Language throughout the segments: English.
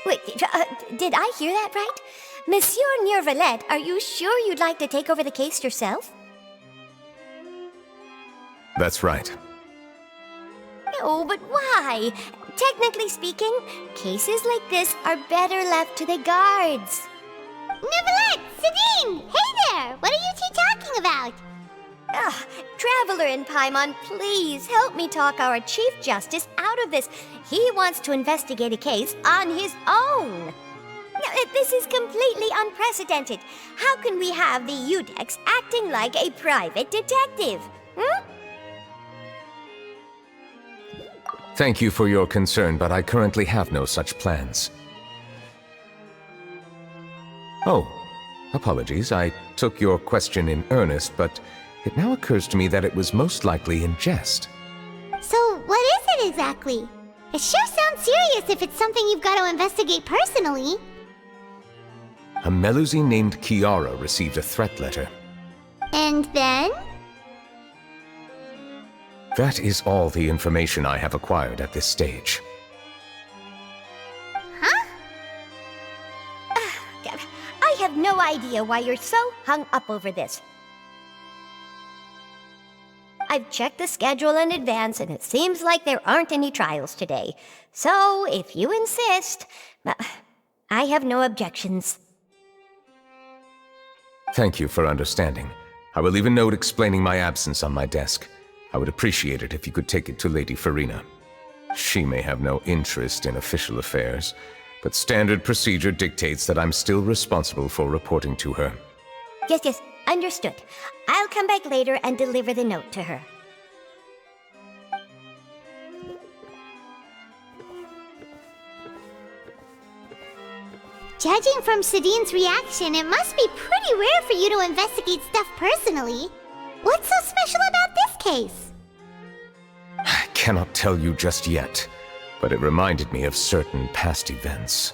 Wait, did I hear that right? Monsieur Neuvillette, are you sure you'd like to take over the case yourself? That's right. No, but why? Technically speaking, cases like this are better left to the guards. Neuvillette! Sidine! Hey there! What are you two talking about? Traveler in Paimon, please help me talk our Chief Justice out of this. He wants to investigate a case on his own. Now, this is completely unprecedented. How can we have the Udex acting like a private detective? Thank you for your concern, but I currently have no such plans. Oh, apologies. I took your question in earnest, but it now occurs to me that it was most likely in jest. So, what is it exactly? It sure sounds serious if it's something you've got to investigate personally. A Melusine named Kiara received a threat letter. And then? That is all the information I have acquired at this stage. Huh? I have no idea why you're so hung up over this. I've checked the schedule in advance, and it seems like there aren't any trials today. So, if you insist, I have no objections. Thank you for understanding. I will leave a note explaining my absence on my desk. I would appreciate it if you could take it to Lady Farina. She may have no interest in official affairs, but standard procedure dictates that I'm still responsible for reporting to her. Yes, understood. I'll come back later and deliver the note to her. Judging from Sidine's reaction, it must be pretty rare for you to investigate stuff personally. What's so special about this case? I cannot tell you just yet, but it reminded me of certain past events.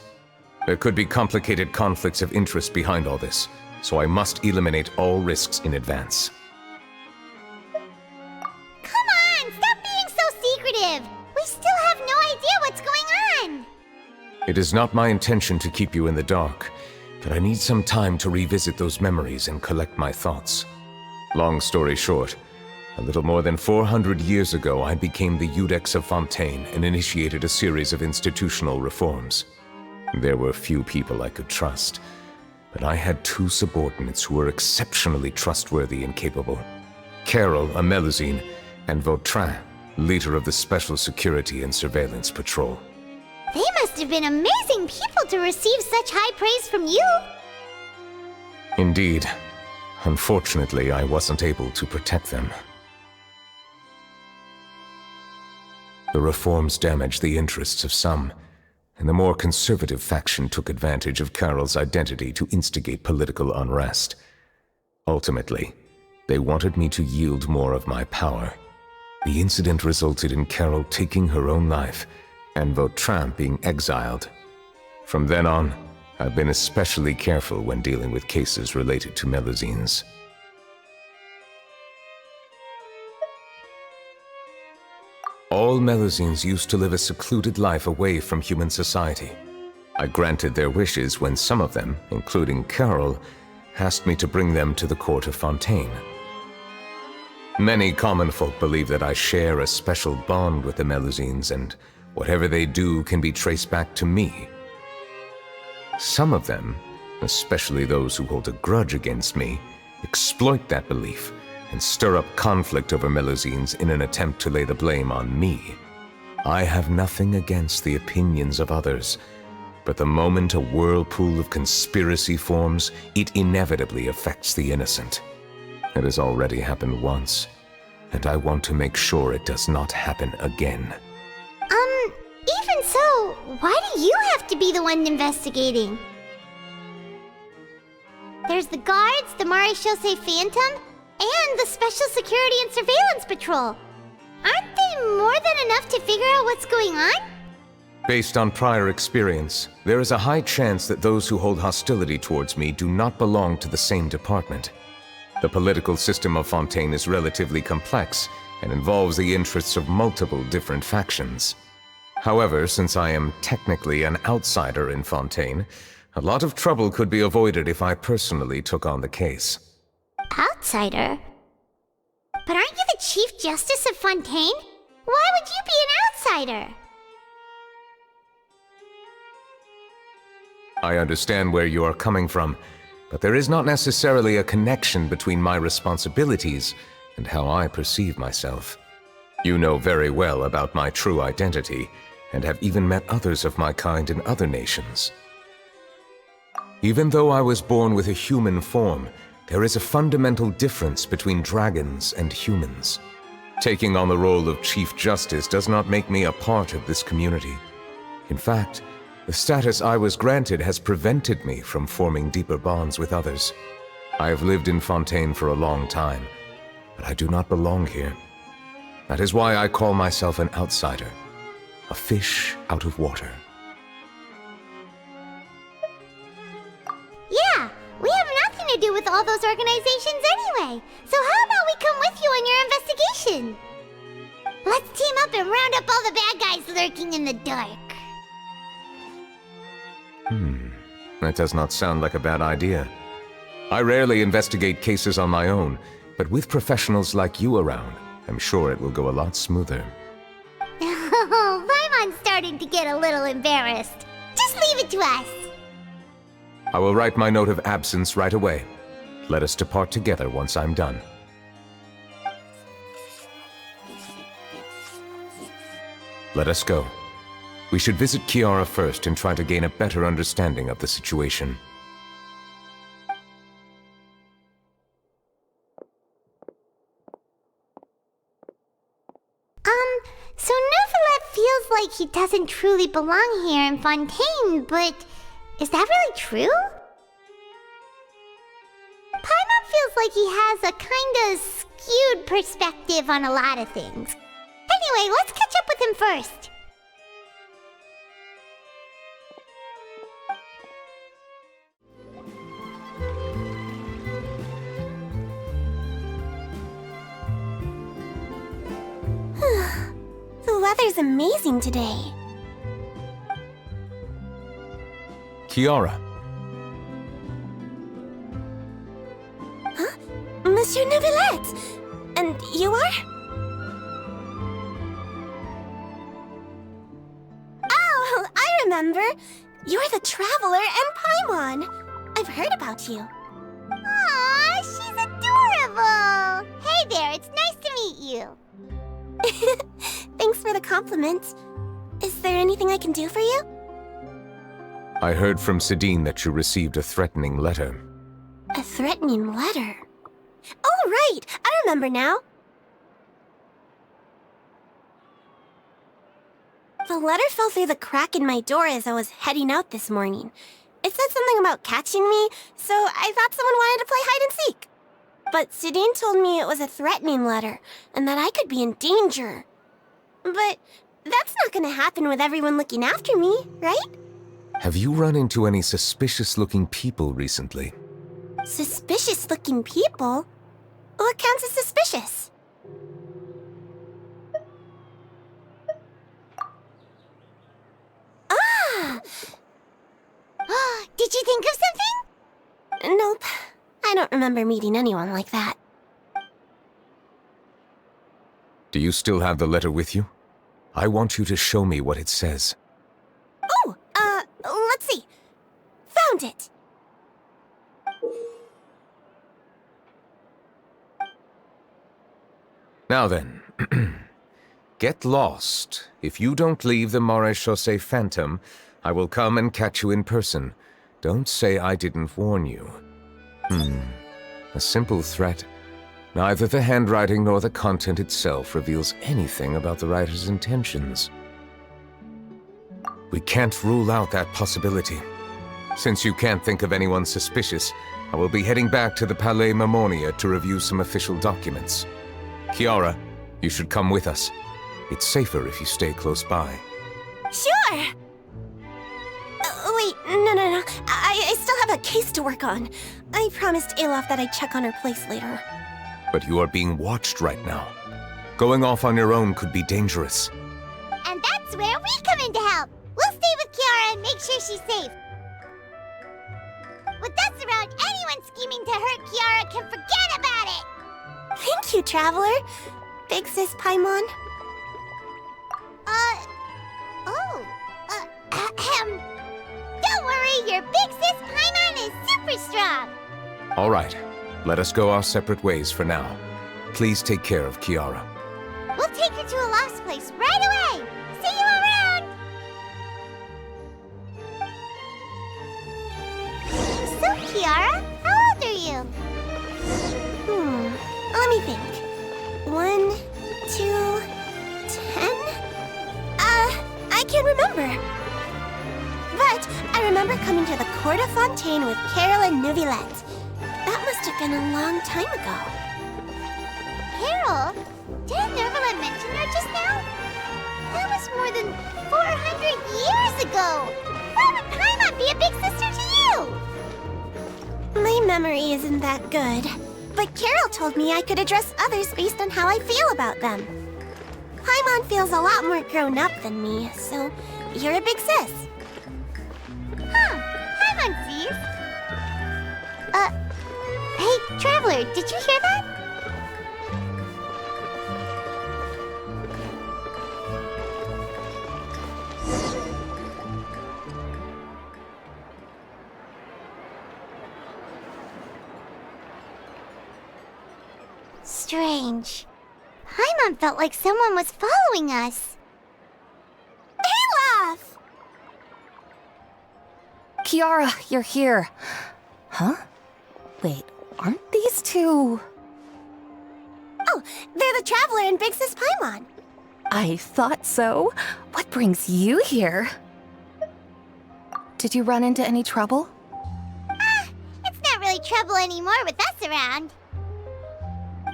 There could be complicated conflicts of interest behind all this, so I must eliminate all risks in advance. Come on, stop being so secretive! We still have no idea what's going on! It is not my intention to keep you in the dark, but I need some time to revisit those memories and collect my thoughts. Long story short, a little more than 400 years ago I became the Udex of Fontaine and initiated a series of institutional reforms. There were few people I could trust, but I had two subordinates who were exceptionally trustworthy and capable. Carol, a Melusine, and Vautrin, leader of the Special Security and Surveillance Patrol. They must have been amazing people to receive such high praise from you! Indeed. Unfortunately, I wasn't able to protect them. The reforms damaged the interests of some, and the more conservative faction took advantage of Carol's identity to instigate political unrest. Ultimately, they wanted me to yield more of my power. The incident resulted in Carol taking her own life, and Vautrin being exiled. From then on, I've been especially careful when dealing with cases related to Melusines. All Melusines used to live a secluded life away from human society. I granted their wishes when some of them, including Carol, asked me to bring them to the court of Fontaine. Many common folk believe that I share a special bond with the Melusines, and whatever they do can be traced back to me. Some of them, especially those who hold a grudge against me, exploit that belief and stir up conflict over Melusines in an attempt to lay the blame on me. I have nothing against the opinions of others, but the moment a whirlpool of conspiracy forms, it inevitably affects the innocent. It has already happened once, and I want to make sure it does not happen again. Even so, why do you have to be the one investigating? There's the guards, the Maréchaussée Phantom, and the Special Security and Surveillance Patrol. Aren't they more than enough to figure out what's going on? Based on prior experience, there is a high chance that those who hold hostility towards me do not belong to the same department. The political system of Fontaine is relatively complex and involves the interests of multiple different factions. However, since I am technically an outsider in Fontaine, a lot of trouble could be avoided if I personally took on the case. Outsider? But aren't you the Chief Justice of Fontaine? Why would you be an outsider? I understand where you are coming from, but there is not necessarily a connection between my responsibilities and how I perceive myself. You know very well about my true identity, and have even met others of my kind in other nations. Even though I was born with a human form, there is a fundamental difference between dragons and humans. Taking on the role of Chief Justice does not make me a part of this community. In fact, the status I was granted has prevented me from forming deeper bonds with others. I have lived in Fontaine for a long time, but I do not belong here. That is why I call myself an outsider, a fish out of water. Yeah, we have nothing to do with all those organizations anyway. So how about we come with you on your investigation? Let's team up and round up all the bad guys lurking in the dark. That does not sound like a bad idea. I rarely investigate cases on my own, but with professionals like you around, I'm sure it will go a lot smoother. Oh, Paimon's starting to get a little embarrassed. Just leave it to us. I will write my note of absence right away. Let us depart together once I'm done. Let us go. We should visit Kiara first and try to gain a better understanding of the situation. So Neuvillette feels like he doesn't truly belong here in Fontaine, but is that really true? Paimon feels like he has a kinda skewed perspective on a lot of things. Anyway, let's catch up with him first. The weather's amazing today. Kiara. Huh? Monsieur Neuvillette! And you are? Oh, I remember! You're the Traveler and Paimon! I've heard about you. Aw, she's adorable! Hey there, it's nice to meet you. Thanks for the compliment. Is there anything I can do for you? I heard from Sidine that you received a threatening letter. A threatening letter? Oh, right! I remember now. The letter fell through the crack in my door as I was heading out this morning. It said something about catching me, so I thought someone wanted to play hide and seek. But Sidine told me it was a threatening letter, and that I could be in danger. But that's not gonna happen with everyone looking after me, right? Have you run into any suspicious-looking people recently? Suspicious-looking people? What counts as suspicious? Ah! Did you think of something? Nope. I don't remember meeting anyone like that. Do you still have the letter with you? I want you to show me what it says. Oh, let's see. Found it. Now then, get lost. If you don't leave the Maréchaussée Phantom, I will come and catch you in person. Don't say I didn't warn you. A simple threat. Neither the handwriting nor the content itself reveals anything about the writer's intentions. We can't rule out that possibility. Since you can't think of anyone suspicious, I will be heading back to the Palais Mammonia to review some official documents. Kiara, you should come with us. It's safer if you stay close by. Sure! Wait, no. I still have a case to work on. I promised Alof that I'd check on her place later. But you are being watched right now. Going off on your own could be dangerous. And that's where we come in to help. We'll stay with Kiara and make sure she's safe. With us around, anyone scheming to hurt Kiara can forget about it! Thank you, Traveler. Big Sis Paimon. Don't worry, your Big Sis Paimon is super strong! All right, let us go our separate ways for now. Please take care of Kiara. We'll take her to a lost place right away! See you around! So, Kiara, how old are you? Let me think. 1, 2, 10? I can't remember. But I remember coming to the Court of Fontaine with Carol and Neuvillette. That must have been a long time ago. Carol? Didn't Neuvillette mention her just now? That was more than 400 years ago! Why would Paimon be a big sister to you? My memory isn't that good. But Carol told me I could address others based on how I feel about them. Paimon feels a lot more grown up than me, so you're a big sis. Paimon sees. Hey, Traveler, did you hear that? Strange. Paimon felt like someone was following us. Olaf! Kiara, you're here. Huh? Wait, aren't these two... Oh, they're the Traveler and Big Sis Paimon. I thought so. What brings you here? Did you run into any trouble? It's not really trouble anymore with us around.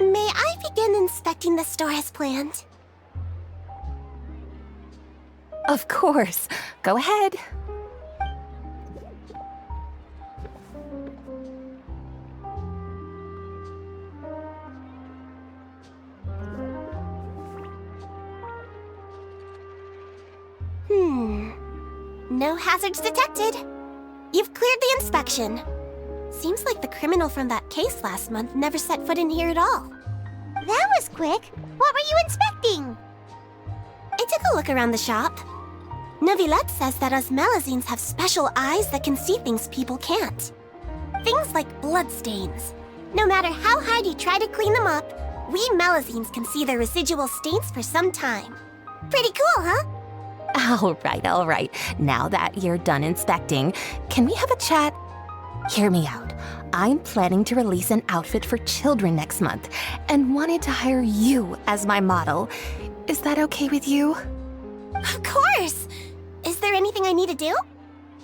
May I begin inspecting the store as planned? Of course. Go ahead. No hazards detected. You've cleared the inspection. Seems like the criminal from that case last month never set foot in here at all. That was quick. What were you inspecting? I took a look around the shop. Neuvillette says that us Melazines have special eyes that can see things people can't. Things like bloodstains. No matter how hard you try to clean them up, we Melazines can see their residual stains for some time. Pretty cool, huh? All right. Now that you're done inspecting, can we have a chat? Hear me out. I'm planning to release an outfit for children next month and wanted to hire you as my model. Is that okay with you? Of course! Is there anything I need to do?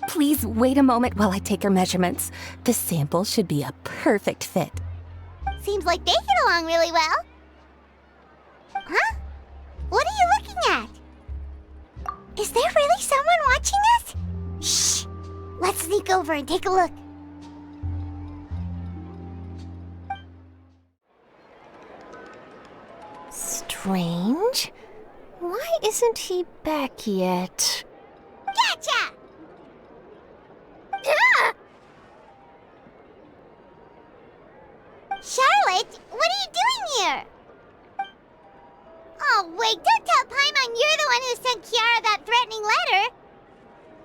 Please wait a moment while I take your measurements. The sample should be a perfect fit. Seems like they get along really well. Huh? What are you looking at? Is there really someone watching us? Shh! Let's sneak over and take a look. Strange. Why isn't he back yet? Gotcha! Ah! Charlotte, what are you doing here? Oh, wait, don't tell Paimon you're the one who sent Kiara that threatening letter.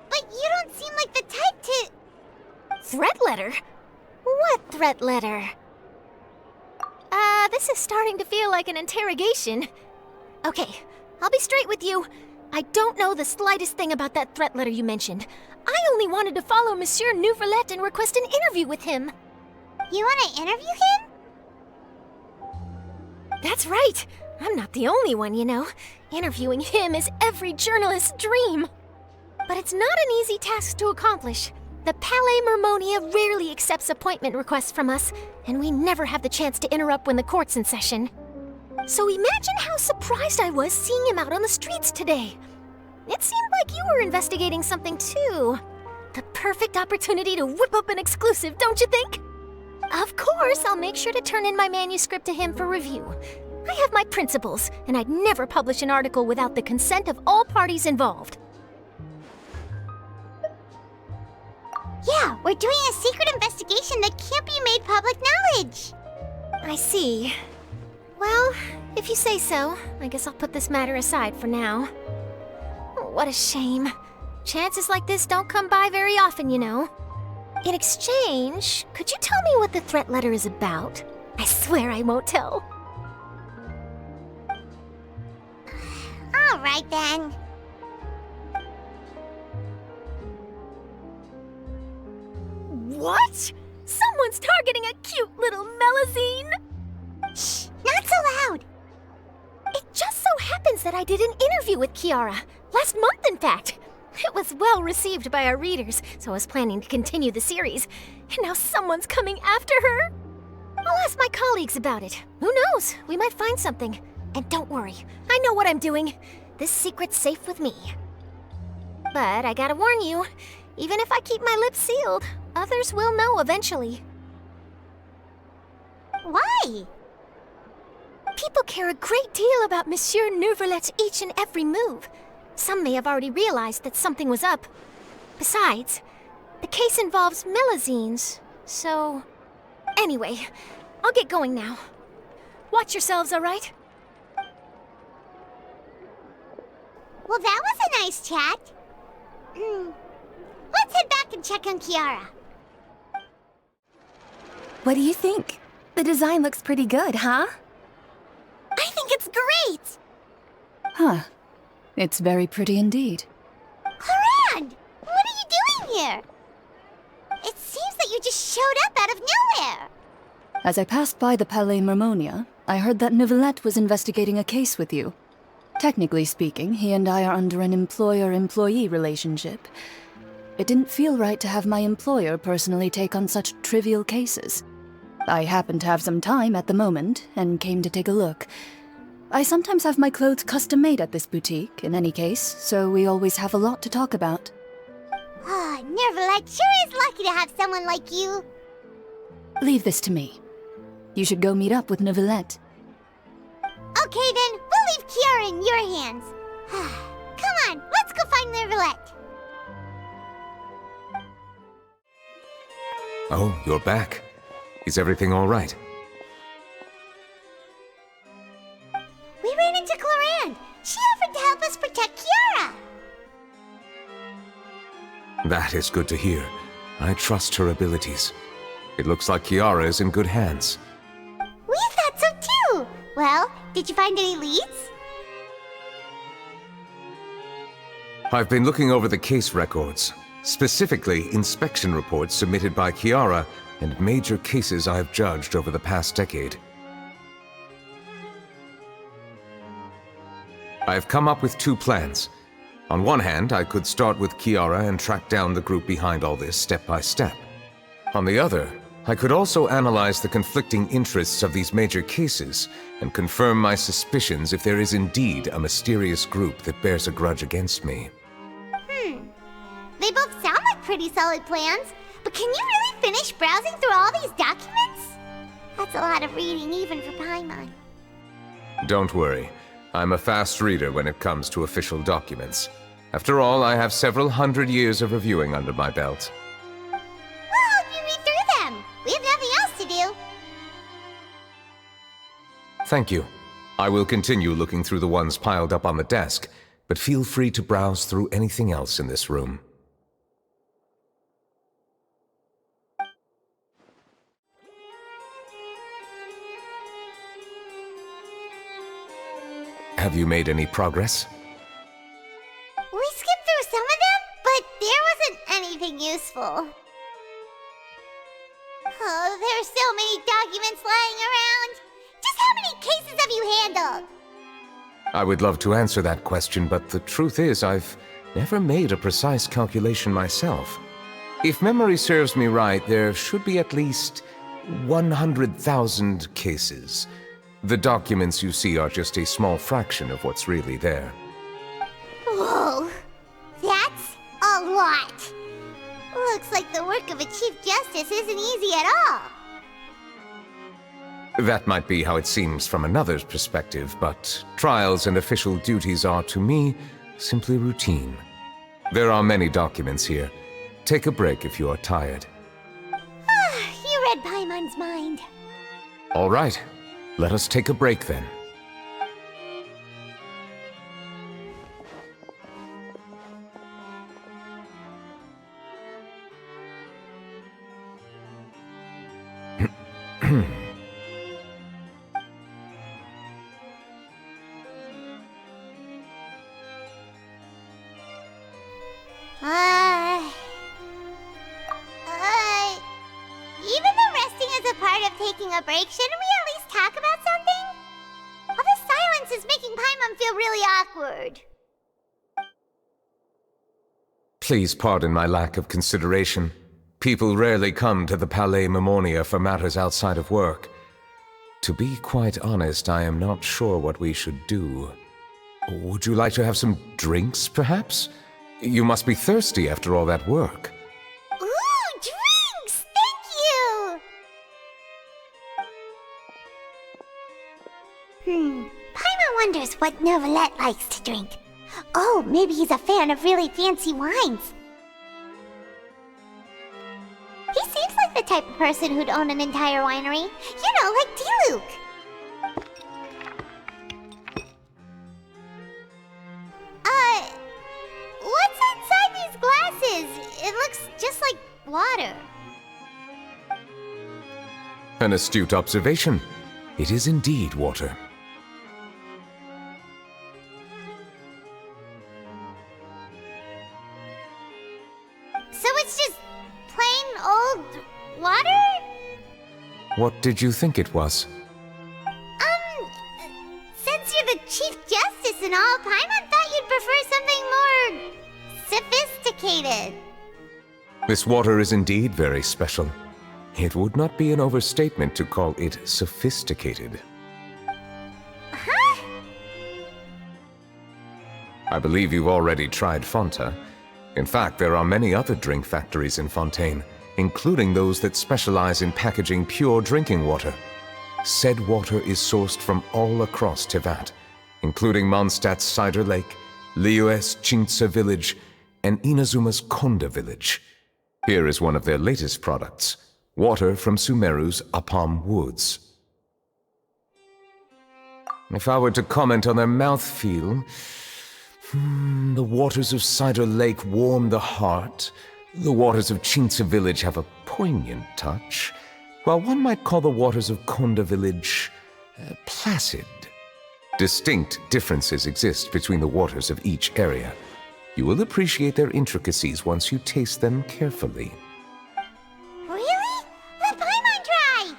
But you don't seem like the type to... Threat letter? What threat letter? This is starting to feel like an interrogation. Okay, I'll be straight with you. I don't know the slightest thing about that threat letter you mentioned. I only wanted to follow Monsieur Neuvillette and request an interview with him. You want to interview him? That's right. I'm not the only one, you know. Interviewing him is every journalist's dream. But it's not an easy task to accomplish. The Palais Mermonia rarely accepts appointment requests from us, and we never have the chance to interrupt when the court's in session. So imagine how surprised I was seeing him out on the streets today. It seemed like you were investigating something too. The perfect opportunity to whip up an exclusive, don't you think? Of course, I'll make sure to turn in my manuscript to him for review. I have my principles, and I'd never publish an article without the consent of all parties involved. Yeah, we're doing a secret investigation that can't be made public knowledge. I see. Well, if you say so, I guess I'll put this matter aside for now. What a shame. Chances like this don't come by very often, you know. In exchange, could you tell me what the threat letter is about? I swear I won't tell. All right, then. What? Someone's targeting a cute little Melazine? Shh, not so loud. It just so happens that I did an interview with Kiara. Last month, in fact. It was well received by our readers, so I was planning to continue the series. And now someone's coming after her. I'll ask my colleagues about it. Who knows? We might find something. And don't worry, I know what I'm doing. This secret's safe with me. But I gotta warn you, even if I keep my lips sealed, others will know eventually. Why? People care a great deal about Monsieur Neuvillette's each and every move. Some may have already realized that something was up. Besides, the case involves Melazines, so... Anyway, I'll get going now. Watch yourselves, all right? Well, that was a nice chat. Let's head back and check on Kiara. What do you think? The design looks pretty good, huh? I think it's great! Huh. It's very pretty indeed. Clarand! What are you doing here? It seems that you just showed up out of nowhere. As I passed by the Palais Mermonia, I heard that Neuvillette was investigating a case with you. Technically speaking, he and I are under an employer-employee relationship. It didn't feel right to have my employer personally take on such trivial cases. I happened to have some time at the moment, and came to take a look. I sometimes have my clothes custom-made at this boutique, in any case, so we always have a lot to talk about. Ah, Neuvillette sure is lucky to have someone like you. Leave this to me. You should go meet up with Neuvillette. Okay then, we'll leave Kiara in your hands. Come on, let's go find Neuvillette. Oh, you're back. Is everything all right? We ran into Clarand. She offered to help us protect Kiara. That is good to hear. I trust her abilities. It looks like Kiara is in good hands. We thought so too. Well, did you find any leads? I've been looking over the case records, specifically inspection reports submitted by Kiara and major cases I've judged over the past decade. I've come up with two plans. On one hand, I could start with Kiara and track down the group behind all this step by step. On the other, I could also analyze the conflicting interests of these major cases and confirm my suspicions if there is indeed a mysterious group that bears a grudge against me. They both sound like pretty solid plans, but can you really finish browsing through all these documents? That's a lot of reading even for Paimon. Don't worry. I'm a fast reader when it comes to official documents. After all, I have several hundred years of reviewing under my belt. We'll help you read through them. We have nothing else to do. Thank you. I will continue looking through the ones piled up on the desk, but feel free to browse through anything else in this room. Have you made any progress? We skipped through some of them, but there wasn't anything useful. Oh, there are so many documents lying around. Just how many cases have you handled? I would love to answer that question, but the truth is I've never made a precise calculation myself. If memory serves me right, there should be at least 100,000 cases. The documents you see are just a small fraction of what's really there. Whoa, that's a lot. Looks like the work of a Chief Justice isn't easy at all. That might be how it seems from another's perspective, but trials and official duties are, to me, simply routine. There are many documents here. Take a break if you are tired. You read Paimon's mind. All right, let us take a break then. Even though resting is a part of taking a break, shouldn't we at least talk about something? All this silence is making Paimon feel really awkward. Please pardon my lack of consideration. People rarely come to the Palais Mermonia for matters outside of work. To be quite honest, I am not sure what we should do. Would you like to have some drinks, perhaps? You must be thirsty after all that work. Ooh, drinks! Thank you! Paimon wonders what Neuvillette likes to drink. Oh, maybe he's a fan of really fancy wines. He seems like the type of person who'd own an entire winery. You know, like Diluc. What's inside these glasses? It looks just like water. An astute observation. It is indeed water. So it's just plain old water? What did you think it was? Since you're the Chief Justice and all, Paimon thought you'd prefer something more sophisticated. This water is indeed very special. It would not be an overstatement to call it sophisticated. Huh? I believe you've already tried Fonta. In fact, there are many other drink factories in Fontaine, including those that specialize in packaging pure drinking water. Said water is sourced from all across Tevat, including Mondstadt's Cider Lake, Liyue's Chintsa Village, and Inazuma's Konda Village. Here is one of their latest products, water from Sumeru's Apam Woods. If I were to comment on their mouthfeel, the waters of Cider Lake warm the heart, the waters of Chintsa Village have a poignant touch, while one might call the waters of Konda Village placid. Distinct differences exist between the waters of each area. You will appreciate their intricacies once you taste them carefully. Really? Let Paimon try!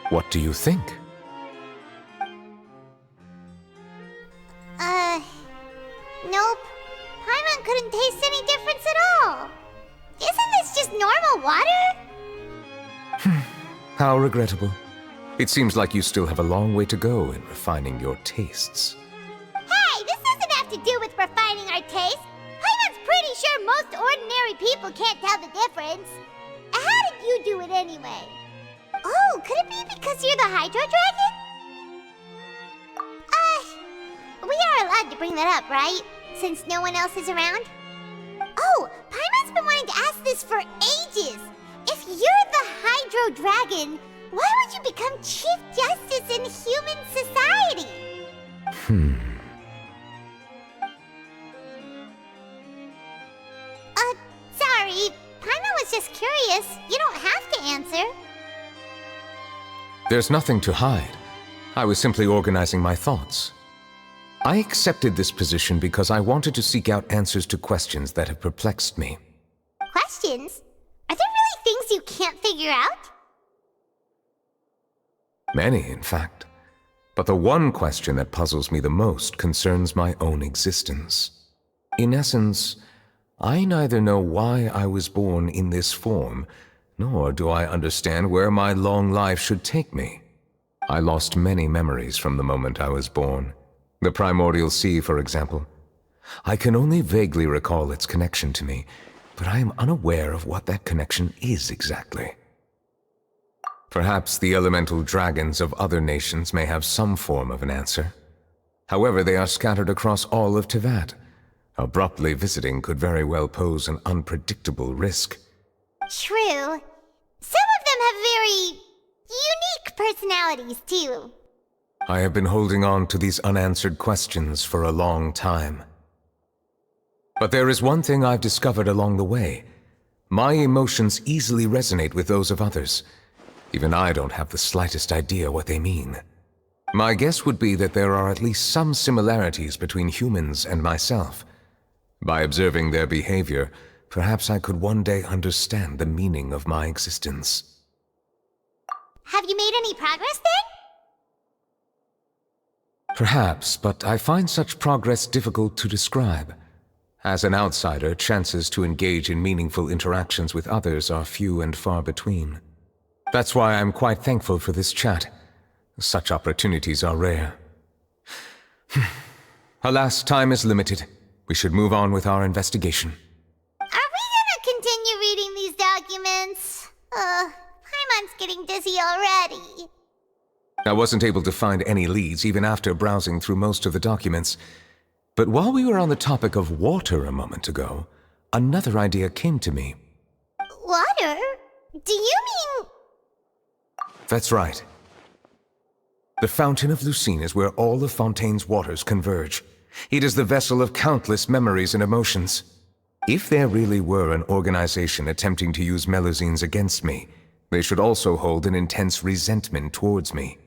What do you think? Nope. Paimon couldn't taste any difference at all. Isn't this just normal water? How regrettable. It seems like you still have a long way to go in refining your tastes. Hey, this doesn't have to do with refining our taste. Paimon's pretty sure most ordinary people can't tell the difference. How did you do it anyway? Oh, could it be because you're the Hydro Dragon? We are allowed to bring that up, right? Since no one else is around? Oh, Paimon's been wanting to ask this for ages. If you're the Hydro Dragon, why would you become Chief Justice in human society? Sorry. Paimon was just curious. You don't have to answer. There's nothing to hide. I was simply organizing my thoughts. I accepted this position because I wanted to seek out answers to questions that have perplexed me. Questions? Are there really things you can't figure out? Many, in fact. But the one question that puzzles me the most concerns my own existence. In essence, I neither know why I was born in this form, nor do I understand where my long life should take me. I lost many memories from the moment I was born. The primordial sea, for example. I can only vaguely recall its connection to me, but I am unaware of what that connection is exactly. Perhaps the elemental dragons of other nations may have some form of an answer. However, they are scattered across all of Teyvat. Abruptly visiting could very well pose an unpredictable risk. True. Some of them have very unique personalities, too. I have been holding on to these unanswered questions for a long time. But there is one thing I've discovered along the way. My emotions easily resonate with those of others. Even I don't have the slightest idea what they mean. My guess would be that there are at least some similarities between humans and myself. By observing their behavior, perhaps I could one day understand the meaning of my existence. Have you made any progress then? Perhaps, but I find such progress difficult to describe. As an outsider, chances to engage in meaningful interactions with others are few and far between. That's why I'm quite thankful for this chat. Such opportunities are rare. Alas, time is limited. We should move on with our investigation. Are we gonna continue reading these documents? Paimon's getting dizzy already. I wasn't able to find any leads even after browsing through most of the documents. But while we were on the topic of water a moment ago, another idea came to me. Water? Do you mean... That's right. The Fountain of Lucine is where all of Fontaine's waters converge. It is the vessel of countless memories and emotions. If there really were an organization attempting to use Melusines against me, they should also hold an intense resentment towards me.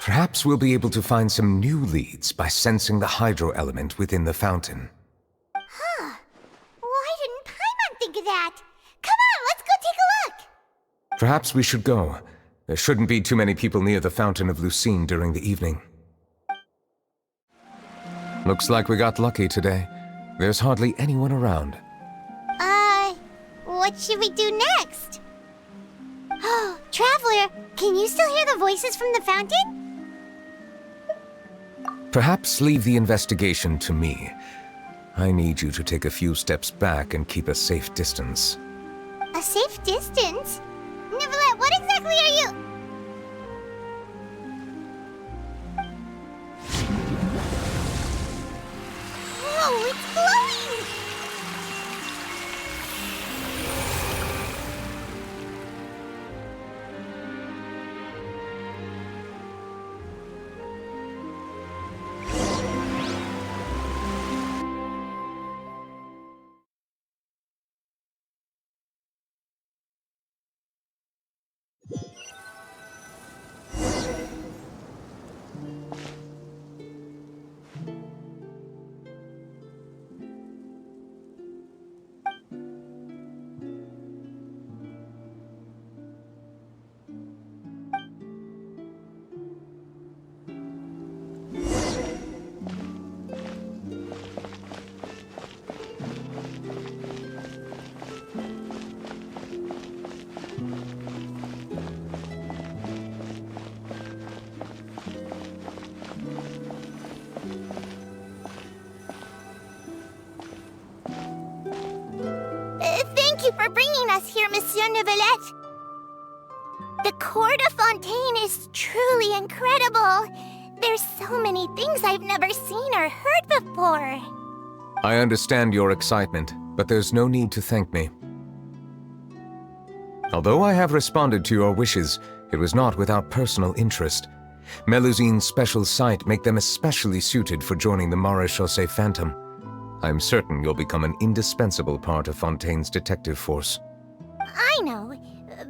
Perhaps we'll be able to find some new leads by sensing the hydro element within the fountain. Huh. Why didn't Paimon think of that? Come on, let's go take a look! Perhaps we should go. There shouldn't be too many people near the Fountain of Lucine during the evening. Looks like we got lucky today. There's hardly anyone around. What should we do next? Oh, Traveler, can you still hear the voices from the fountain? Perhaps leave the investigation to me. I need you to take a few steps back and keep a safe distance. A safe distance? Neuvillette, what exactly are you... Whoa, it's glowing! Thank you for bringing us here, Monsieur Neuvillette. The Court of Fontaine is truly incredible. There's so many things I've never seen or heard before. I understand your excitement, but there's no need to thank me. Although I have responded to your wishes, it was not without personal interest. Melusine's special sight make them especially suited for joining the Maréchaussée Phantom. I'm certain you'll become an indispensable part of Fontaine's detective force. I know,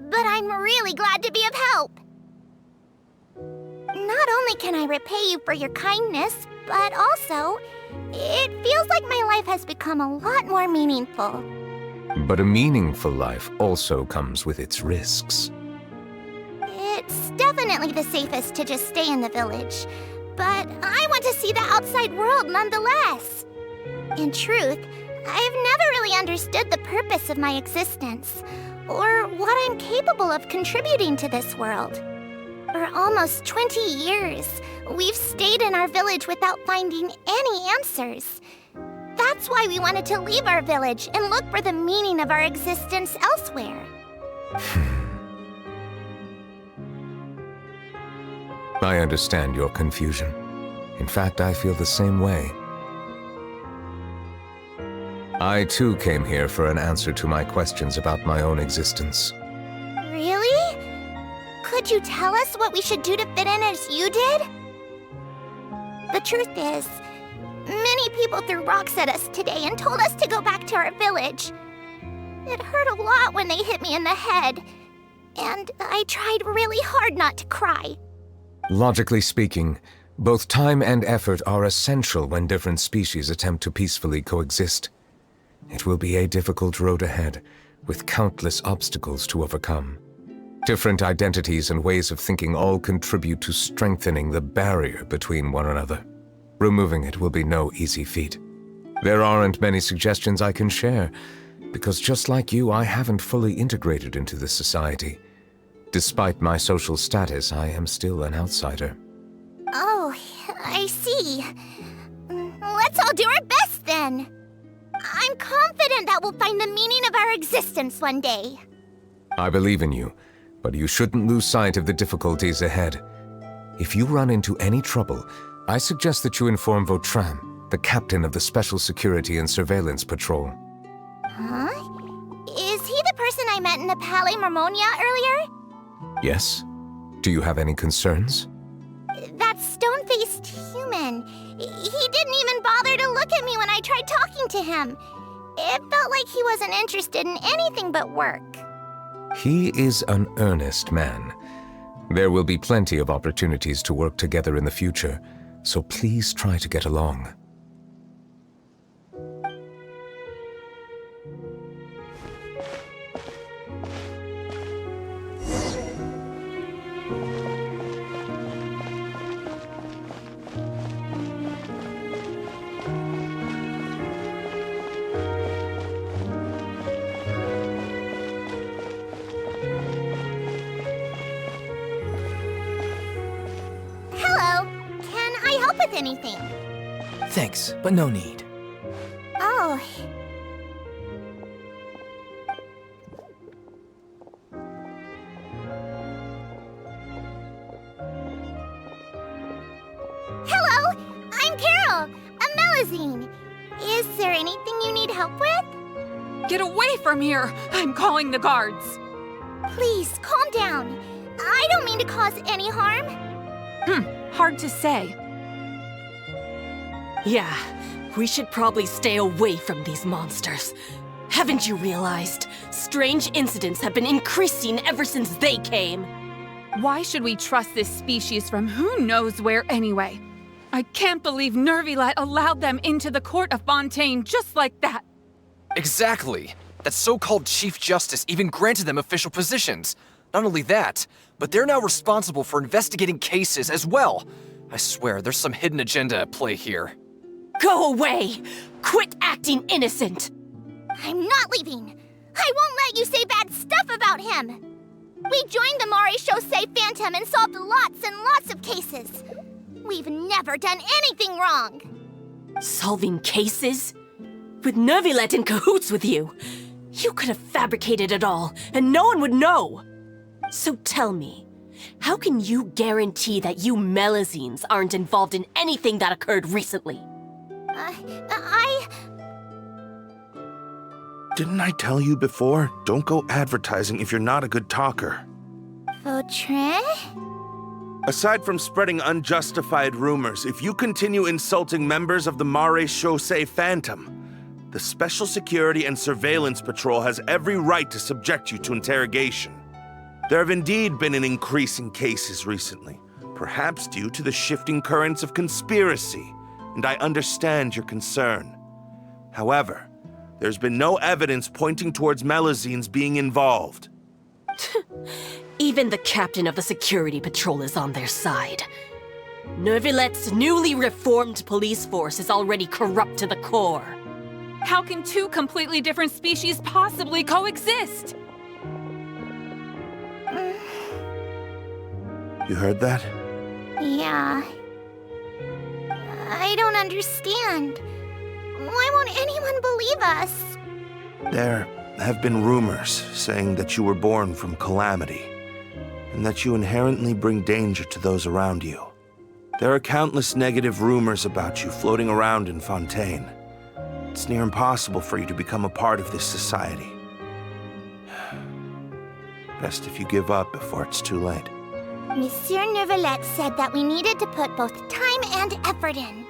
but I'm really glad to be of help. Not only can I repay you for your kindness, but also, it feels like my life has become a lot more meaningful. But a meaningful life also comes with its risks. It's definitely the safest to just stay in the village, but I want to see the outside world nonetheless. In truth, I've never really understood the purpose of my existence, or what I'm capable of contributing to this world. For almost 20 years, we've stayed in our village without finding any answers. That That's why we wanted to leave our village and look for the meaning of our existence elsewhere. I understand your confusion. In fact, I feel the same way. I too came here for an answer to my questions about my own existence. Really? Could you tell us what we should do to fit in as you did? The truth is, many people threw rocks at us today and told us to go back to our village. It hurt a lot when they hit me in the head, and I tried really hard not to cry. Logically speaking, both time and effort are essential when different species attempt to peacefully coexist. It will be a difficult road ahead, with countless obstacles to overcome. Different identities and ways of thinking all contribute to strengthening the barrier between one another. Removing it will be no easy feat. There aren't many suggestions I can share, because just like you, I haven't fully integrated into this society. Despite my social status, I am still an outsider. Oh, I see. Let's all do our best then. I'm confident that we'll find the meaning of our existence one day. I believe in you, but you shouldn't lose sight of the difficulties ahead. If you run into any trouble, I suggest that you inform Vautrin, the captain of the Special Security and Surveillance Patrol. Huh? Is he the person I met in the Palais Marmonia earlier? Yes? Do you have any concerns? That stone-faced human. He didn't even bother to look at me when I tried talking to him. It felt like he wasn't interested in anything but work. He is an earnest man. There will be plenty of opportunities to work together in the future, so please try to get along. Anything. Thanks, but no need. Oh. Hello, I'm Carol, a Melazine. Is there anything you need help with? Get away from here! I'm calling the guards! Please, calm down. I don't mean to cause any harm. Hard to say. Yeah, we should probably stay away from these monsters. Haven't you realized? Strange incidents have been increasing ever since they came. Why should we trust this species from who knows where anyway? I can't believe Neuvillette allowed them into the court of Fontaine just like that. Exactly. That so-called Chief Justice even granted them official positions. Not only that, but they're now responsible for investigating cases as well. I swear, there's some hidden agenda at play here. Go away! Quit acting innocent! I'm not leaving! I won't let you say bad stuff about him! We joined the Mare Chaussee Phantom and solved lots and lots of cases. We've never done anything wrong! Solving cases? With Neuvillette in cahoots with you? You could have fabricated it all, and no one would know! So tell me, how can you guarantee that you Melazines aren't involved in anything that occurred recently? Didn't I tell you before? Don't go advertising if you're not a good talker. Vautrin? Aside from spreading unjustified rumors, if you continue insulting members of the Mare Chaussee Phantom, the Special Security and Surveillance Patrol has every right to subject you to interrogation. There have indeed been an increase in cases recently, perhaps due to the shifting currents of conspiracy, and I understand your concern. However, there's been no evidence pointing towards Melazines being involved. Even the captain of the security patrol is on their side. Neuvillette's newly reformed police force is already corrupt to the core. How can two completely different species possibly coexist? You heard that? Yeah. I don't understand. Why won't anyone believe us? There have been rumors saying that you were born from calamity, and that you inherently bring danger to those around you. There are countless negative rumors about you floating around in Fontaine. It's near impossible for you to become a part of this society. Best if you give up before it's too late. Monsieur Neuvillette said that we needed to put both time and effort in.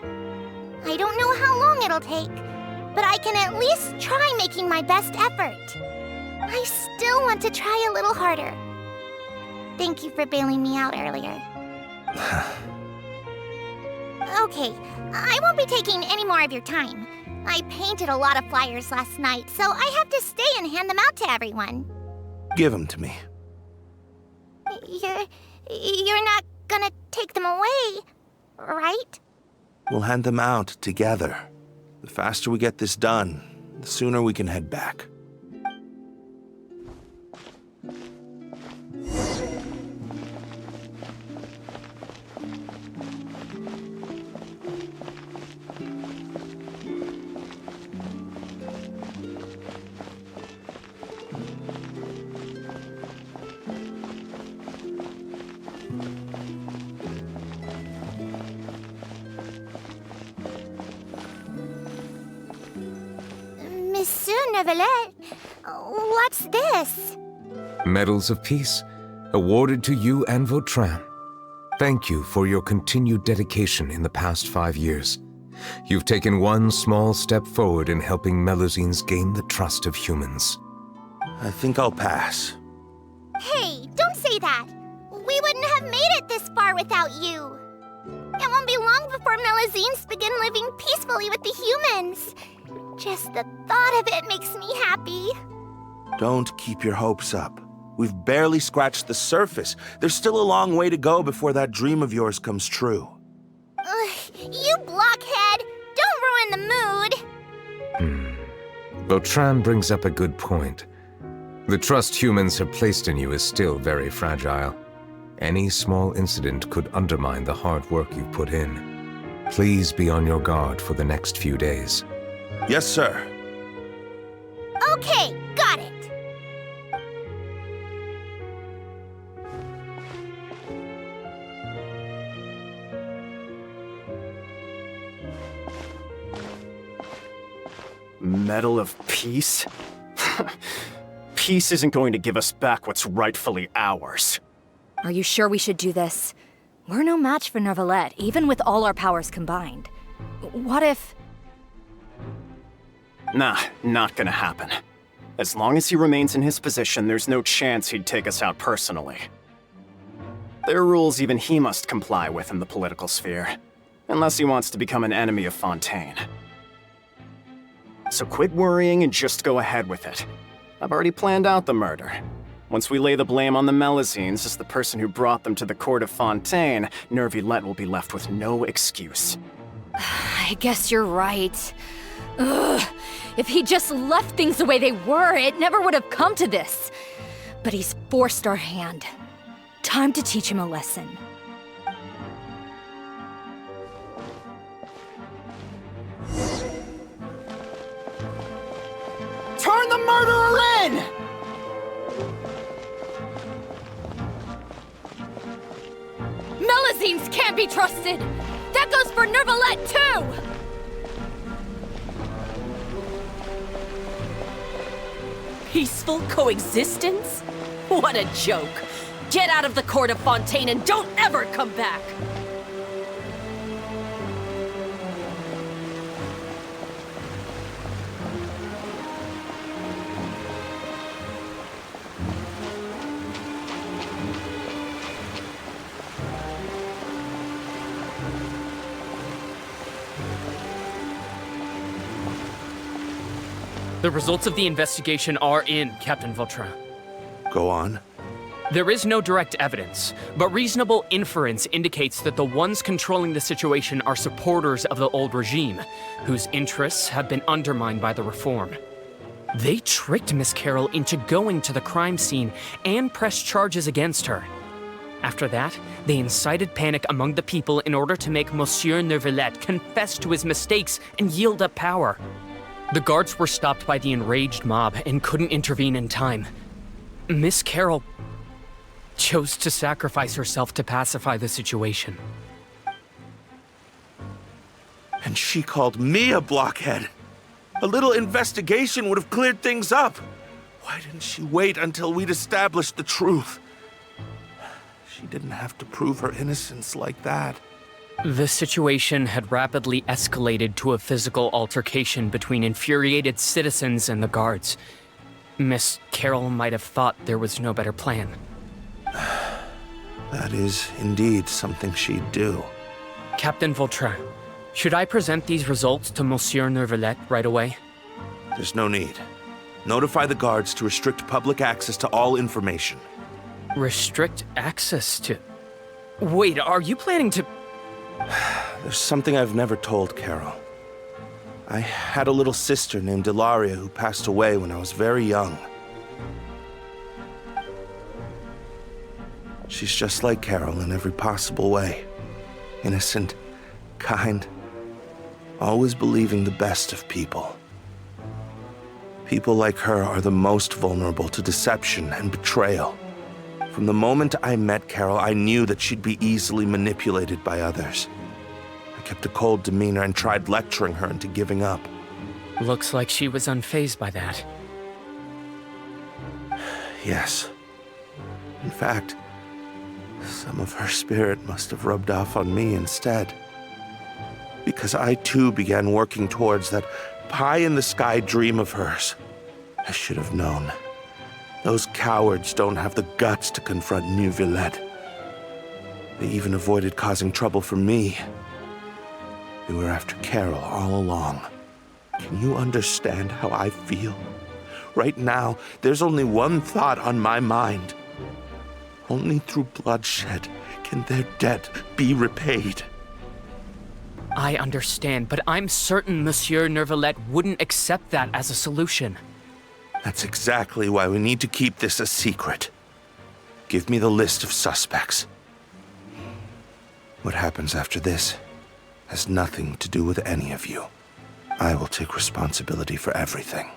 I don't know how long it'll take, but I can at least try making my best effort. I still want to try a little harder. Thank you for bailing me out earlier. Okay, I won't be taking any more of your time. I painted a lot of flyers last night, so I have to stay and hand them out to everyone. Give them to me. You're not gonna take them away, right? We'll hand them out together. The faster we get this done, the sooner we can head back. Monsieur Neuvillette, what's this? Medals of Peace, awarded to you and Vautrin. Thank you for your continued dedication in the past 5 years. You've taken one small step forward in helping Melusines gain the trust of humans. I think I'll pass. Hey, don't say that. We wouldn't have made it this far without you. It won't be long before Melusines begin living peacefully with the humans. Just the thought of it makes me happy. Don't keep your hopes up. We've barely scratched the surface. There's still a long way to go before that dream of yours comes true. You blockhead! Don't ruin the mood! Vautrin brings up a good point. The trust humans have placed in you is still very fragile. Any small incident could undermine the hard work you've put in. Please be on your guard for the next few days. Yes, sir. Okay, got it. Medal of Peace? Peace isn't going to give us back what's rightfully ours. Are you sure we should do this? We're no match for Neuvillette, even with all our powers combined. What if... Nah, not gonna happen. As long as he remains in his position, there's no chance he'd take us out personally. There are rules even he must comply with in the political sphere, unless he wants to become an enemy of Fontaine. So quit worrying and just go ahead with it. I've already planned out the murder. Once we lay the blame on the Melusines as the person who brought them to the court of Fontaine, Neuvillette will be left with no excuse. I guess you're right. Ugh. If he just left things the way they were, it never would have come to this. But he's forced our hand. Time to teach him a lesson. Turn the murderer in! Melusines can't be trusted! That goes for Neuvillette, too! Peaceful coexistence? What a joke! Get out of the court of Fontaine and don't ever come back! The results of the investigation are in, Captain Vautrin. Go on. There is no direct evidence, but reasonable inference indicates that the ones controlling the situation are supporters of the old regime, whose interests have been undermined by the reform. They tricked Miss Carroll into going to the crime scene and pressed charges against her. After that, they incited panic among the people in order to make Monsieur Neuvillette confess to his mistakes and yield up power. The guards were stopped by the enraged mob and couldn't intervene in time. Miss Carroll chose to sacrifice herself to pacify the situation. And she called me a blockhead. A little investigation would have cleared things up. Why didn't she wait until we'd established the truth? She didn't have to prove her innocence like that. The situation had rapidly escalated to a physical altercation between infuriated citizens and the guards. Miss Carroll might have thought there was no better plan. That is indeed something she'd do. Captain Vautrin, should I present these results to Monsieur Neuvillette right away? There's no need. Notify the guards to restrict public access to all information. Restrict access to... Wait, are you planning to... There's something I've never told Carol. I had a little sister named Ilaria who passed away when I was very young. She's just like Carol in every possible way. Innocent, kind, always believing the best of people. People like her are the most vulnerable to deception and betrayal. From the moment I met Carol, I knew that she'd be easily manipulated by others. I kept a cold demeanor and tried lecturing her into giving up. Looks like she was unfazed by that. Yes. In fact, some of her spirit must have rubbed off on me instead. Because I too began working towards that pie-in-the-sky dream of hers. I should have known. Those cowards don't have the guts to confront Neuvillette. They even avoided causing trouble for me. They were after Carol all along. Can you understand how I feel? Right now, there's only one thought on my mind. Only through bloodshed can their debt be repaid. I understand, but I'm certain Monsieur Neuvillette wouldn't accept that as a solution. That's exactly why we need to keep this a secret. Give me the list of suspects. What happens after this has nothing to do with any of you. I will take responsibility for everything.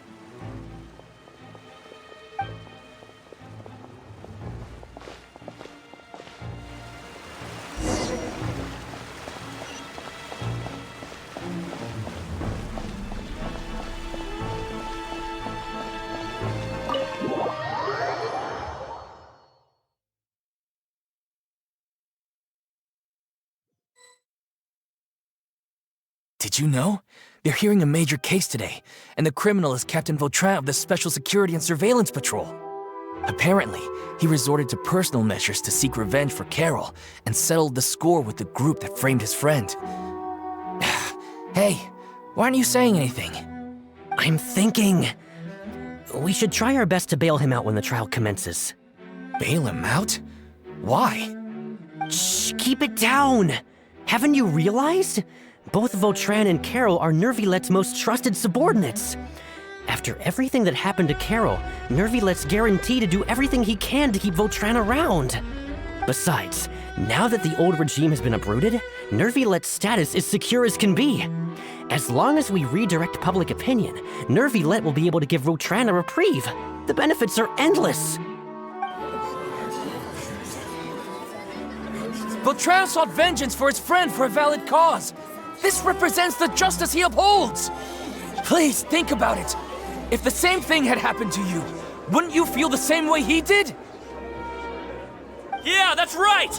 Did you know? They're hearing a major case today, and the criminal is Captain Vautrin of the Special Security and Surveillance Patrol. Apparently, he resorted to personal measures to seek revenge for Carol and settled the score with the group that framed his friend. Hey, why aren't you saying anything? I'm thinking... we should try our best to bail him out when the trial commences. Bail him out? Why? Shh, keep it down! Haven't you realized? Both Vautrin and Carol are Neuvillette's most trusted subordinates. After everything that happened to Carol, Neuvillette's guaranteed to do everything he can to keep Vautrin around. Besides, now that the old regime has been uprooted, Neuvillette's status is secure as can be. As long as we redirect public opinion, Neuvillette will be able to give Vautrin a reprieve. The benefits are endless. Vautrin sought vengeance for his friend for a valid cause. This represents the justice he upholds. Please think about it. If the same thing had happened to you, wouldn't you feel the same way he did? Yeah, that's right!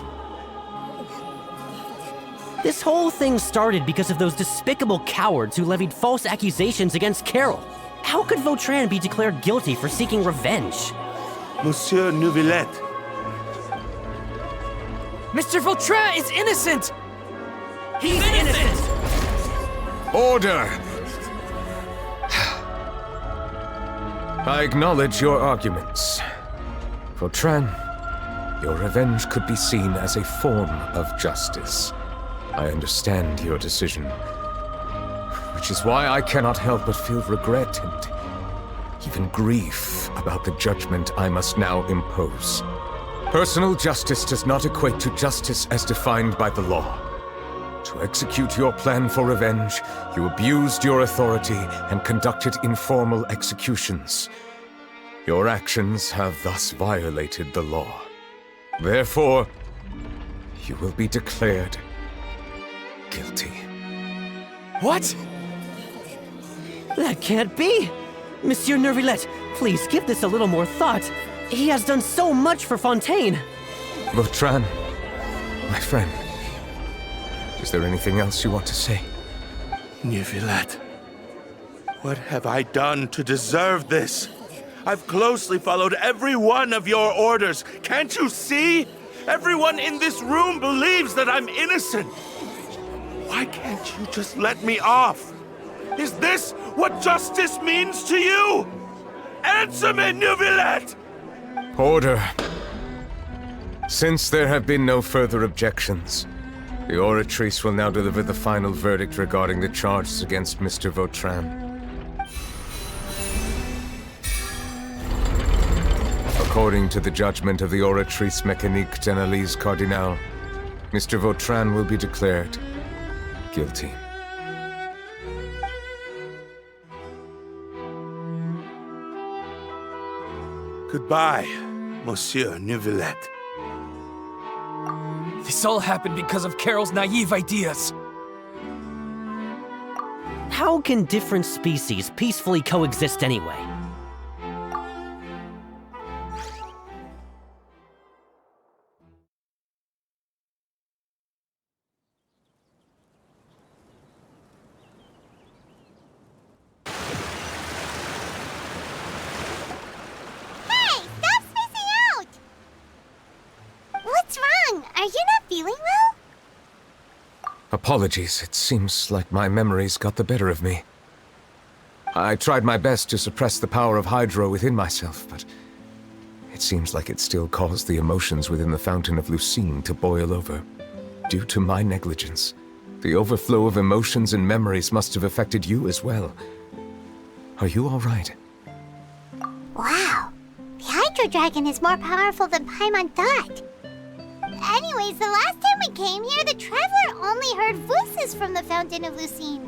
This whole thing started because of those despicable cowards who levied false accusations against Carol. How could Vautrin be declared guilty for seeking revenge? Monsieur Neuvillette. Mr. Vautrin is innocent! He's innocent! Order! I acknowledge your arguments. Vautrin, your revenge could be seen as a form of justice. I understand your decision, which is why I cannot help but feel regret and even grief about the judgment I must now impose. Personal justice does not equate to justice as defined by the law. To execute your plan for revenge, you abused your authority and conducted informal executions. Your actions have thus violated the law. Therefore, you will be declared guilty. What? That can't be! Monsieur Neuvillette, please give this a little more thought. He has done so much for Fontaine. Vautrin, my friend, is there anything else you want to say? Neuvillette, what have I done to deserve this? I've closely followed every one of your orders. Can't you see? Everyone in this room believes that I'm innocent. Why can't you just let me off? Is this what justice means to you? Answer me, Neuvillette! Order. Since there have been no further objections, the Oratrice will now deliver the final verdict regarding the charges against Mr. Vautrin. According to the judgment of the Oratrice Mécanique d'Analyse Cardinal, Mr. Vautrin will be declared guilty. Goodbye, Monsieur Neuvillette. This all happened because of Carol's naive ideas. How can different species peacefully coexist anyway? Apologies, it seems like my memories got the better of me. I tried my best to suppress the power of Hydro within myself, but it seems like it still caused the emotions within the Fountain of Lucine to boil over. Due to my negligence, the overflow of emotions and memories must have affected you as well. Are you all right? Wow. The Hydro Dragon is more powerful than Paimon thought. Anyways, the last time we came here, the Traveler only heard voices from the Fountain of Lucine.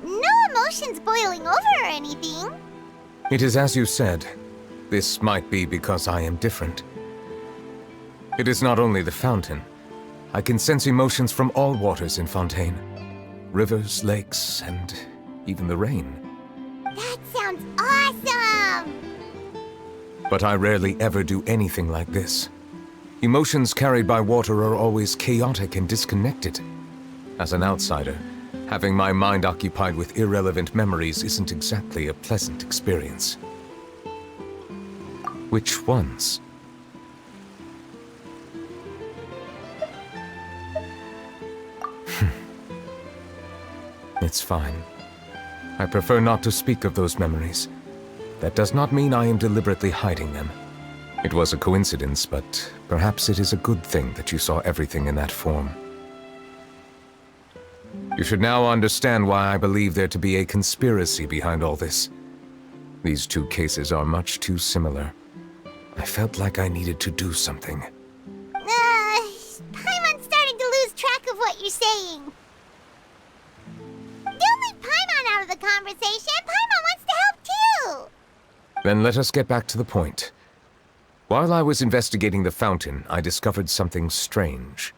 No emotions boiling over or anything. It is as you said. This might be because I am different. It is not only the fountain. I can sense emotions from all waters in Fontaine. Rivers, lakes, and even the rain. That sounds awesome! But I rarely ever do anything like this. Emotions carried by water are always chaotic and disconnected. As an outsider, having my mind occupied with irrelevant memories isn't exactly a pleasant experience. Which ones? It's fine. I prefer not to speak of those memories. That does not mean I am deliberately hiding them. It was a coincidence, but perhaps it is a good thing that you saw everything in that form. You should now understand why I believe there to be a conspiracy behind all this. These two cases are much too similar. I felt like I needed to do something. Paimon's starting to lose track of what you're saying. Don't leave Paimon out of the conversation. Paimon wants to help too. Then let us get back to the point. While I was investigating the fountain, I discovered something strange.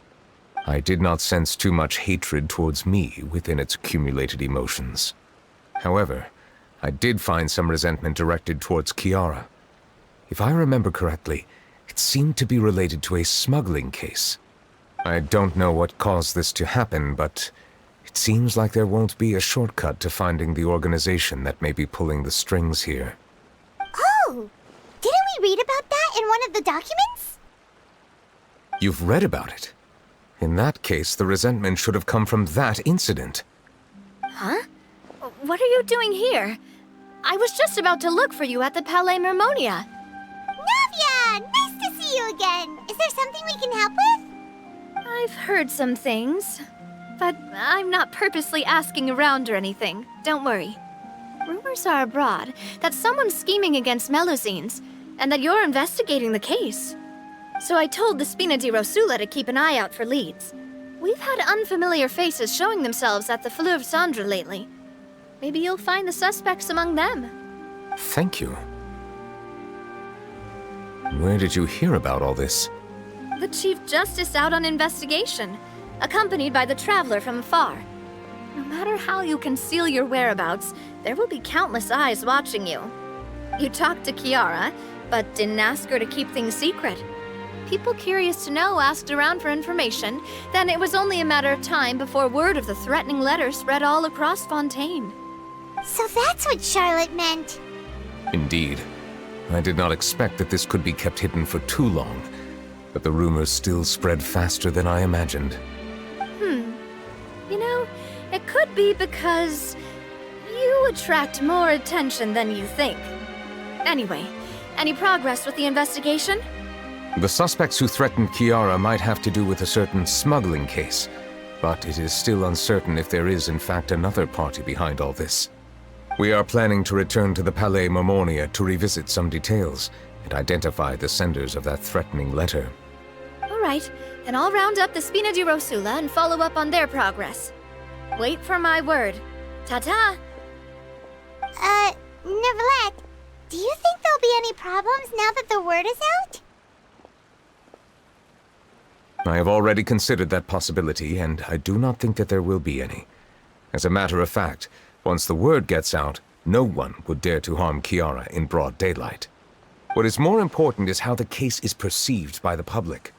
I did not sense too much hatred towards me within its accumulated emotions. However, I did find some resentment directed towards Kiara. If I remember correctly, it seemed to be related to a smuggling case. I don't know what caused this to happen, but it seems like there won't be a shortcut to finding the organization that may be pulling the strings here. Oh! Didn't we read about that in one of the documents? You've read about it? In that case, the resentment should have come from that incident. Huh? What are you doing here? I was just about to look for you at the Palais Mermonia. Navia! Nice to see you again! Is there something we can help with? I've heard some things, but I'm not purposely asking around or anything. Don't worry. Rumors are abroad that someone's scheming against Melusines, and that you're investigating the case. So I told the Spina di Rosula to keep an eye out for leads. We've had unfamiliar faces showing themselves at the Fleuve Cendre lately. Maybe you'll find the suspects among them. Thank you. Where did you hear about all this? The Chief Justice out on investigation, accompanied by the Traveler from afar. No matter how you conceal your whereabouts, there will be countless eyes watching you. You talked to Kiara, but didn't ask her to keep things secret. People curious to know asked around for information, then it was only a matter of time before word of the threatening letter spread all across Fontaine. So that's what Charlotte meant. Indeed. I did not expect that this could be kept hidden for too long, but the rumors still spread faster than I imagined. You know, it could be because you attract more attention than you think. Anyway, any progress with the investigation? The suspects who threatened Kiara might have to do with a certain smuggling case, but it is still uncertain if there is in fact another party behind all this. We are planning to return to the Palais Mermonia to revisit some details and identify the senders of that threatening letter. All right, then I'll round up the Spina di Rosula and follow up on their progress. Wait for my word. Ta-ta! Neuvillette, do you think there'll be any problems now that the word is out? I have already considered that possibility, and I do not think that there will be any. As a matter of fact, once the word gets out, no one would dare to harm Kiara in broad daylight. What is more important is how the case is perceived by the public.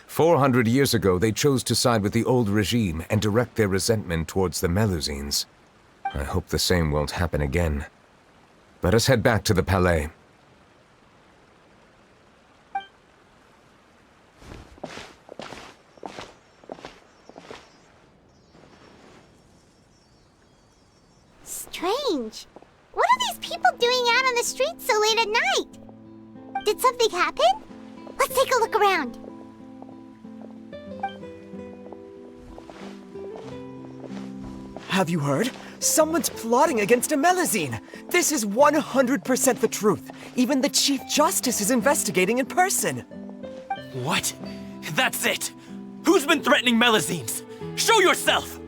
400 years ago, they chose to side with the old regime and direct their resentment towards the Melusines. I hope the same won't happen again. Let us head back to the Palais. Strange. What are these people doing out on the streets so late at night? Did something happen? Let's take a look around. Have you heard? Someone's plotting against a Melusine! This is 100% the truth. Even the Chief Justice is investigating in person. What? That's it! Who's been threatening Melusines? Show yourself!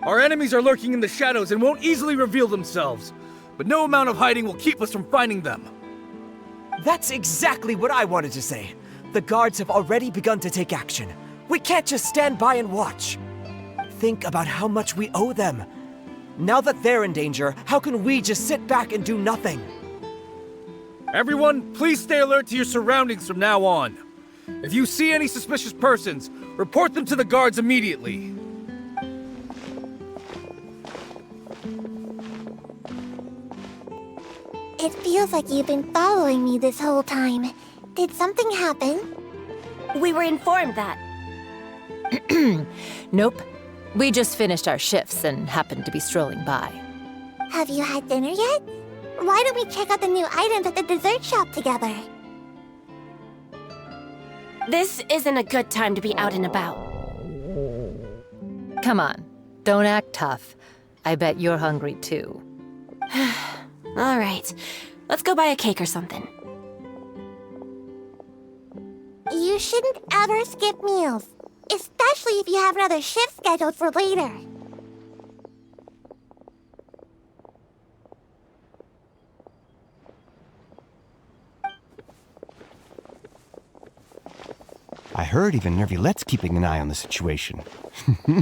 Our enemies are lurking in the shadows and won't easily reveal themselves. But no amount of hiding will keep us from finding them. That's exactly what I wanted to say. The guards have already begun to take action. We can't just stand by and watch. Think about how much we owe them. Now that they're in danger, how can we just sit back and do nothing? Everyone, please stay alert to your surroundings from now on. If you see any suspicious persons, report them to the guards immediately. It feels like you've been following me this whole time. Did something happen? We were informed that. Nope. We just finished our shifts and happened to be strolling by. Have you had dinner yet? Why don't we check out the new items at the dessert shop together? This isn't a good time to be out and about. Come on, don't act tough. I bet you're hungry too. All right, let's go buy a cake or something. You shouldn't ever skip meals, especially if you have another shift scheduled for later. I heard even Neuvillette's keeping an eye on the situation.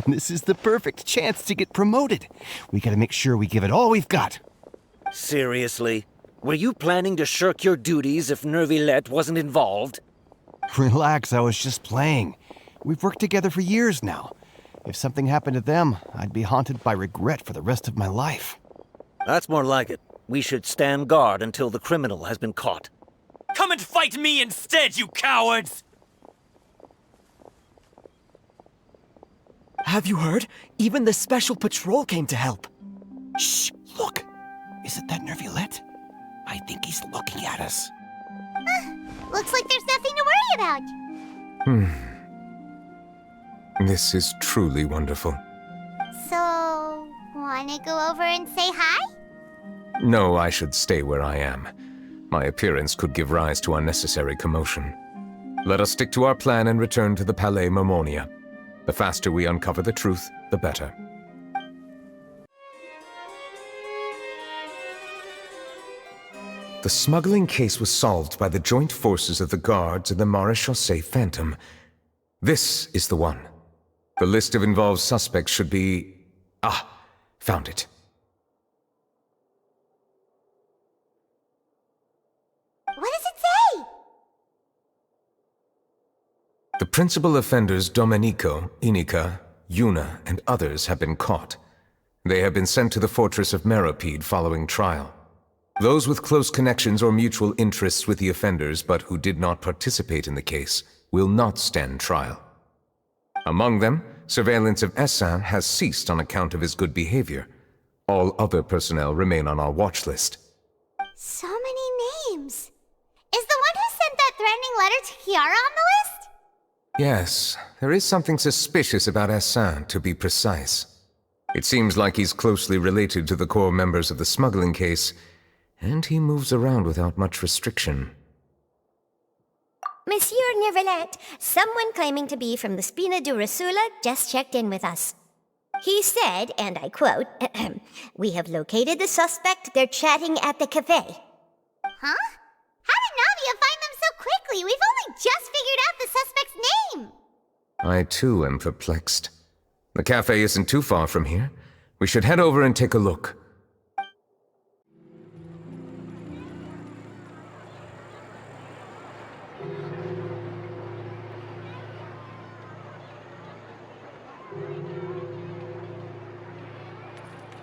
This is the perfect chance to get promoted. We gotta make sure we give it all we've got. Seriously? Were you planning to shirk your duties if Neuvillette wasn't involved? Relax, I was just playing. We've worked together for years now. If something happened to them, I'd be haunted by regret for the rest of my life. That's more like it. We should stand guard until the criminal has been caught. Come and fight me instead, you cowards! Have you heard? Even the Special Patrol came to help. Shh, look! Isn't that Neuvillette? I think he's looking at us. Looks like there's nothing to worry about. This is truly wonderful. So, wanna go over and say hi? No, I should stay where I am. My appearance could give rise to unnecessary commotion. Let us stick to our plan and return to the Palais Mermonia. The faster we uncover the truth, the better. The smuggling case was solved by the joint forces of the guards and the Maréchaussée Phantom. This is the one. The list of involved suspects should be... Ah, found it. What does it say? The principal offenders Domenico, Inica, Yuna, and others have been caught. They have been sent to the fortress of Meropide following trial. Those with close connections or mutual interests with the offenders but who did not participate in the case will not stand trial. Among them, surveillance of Essin has ceased on account of his good behavior. All other personnel remain on our watch list. So many names. Is the one who sent that threatening letter to Kiara on the list? Yes, there is something suspicious about Essin, to be precise. It seems like he's closely related to the core members of the smuggling case, and he moves around without much restriction. Monsieur Neuvillette, someone claiming to be from the Spina di Rosula just checked in with us. He said, and I quote, "We have located the suspect. They're chatting at the cafe." Huh? How did Navia find them so quickly? We've only just figured out the suspect's name. I too am perplexed. The cafe isn't too far from here. We should head over and take a look.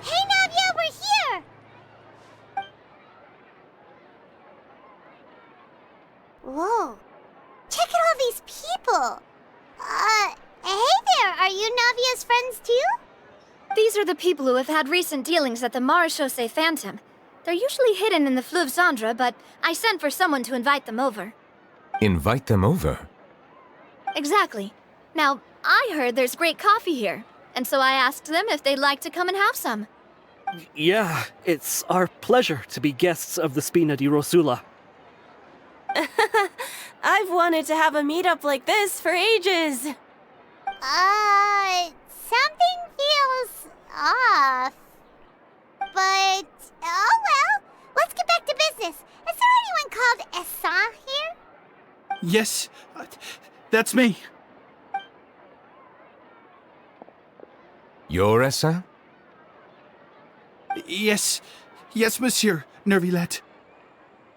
Hey, Navia, we're here! Whoa. Check out all these people. Hey there, are you Navia's friends too? These are the people who have had recent dealings at the Maréchaussée Phantom. They're usually hidden in the Fleuve Cendre, but I sent for someone to invite them over. Invite them over? Exactly. Now, I heard there's great coffee here, and so I asked them if they'd like to come and have some. Yeah, it's our pleasure to be guests of the Spina di Rosula. I've wanted to have a meetup like this for ages. Something feels off. But, oh well, let's get back to business. Is there anyone called Essin here? Yes, that's me. You're Essin? Yes, monsieur Neuvillette.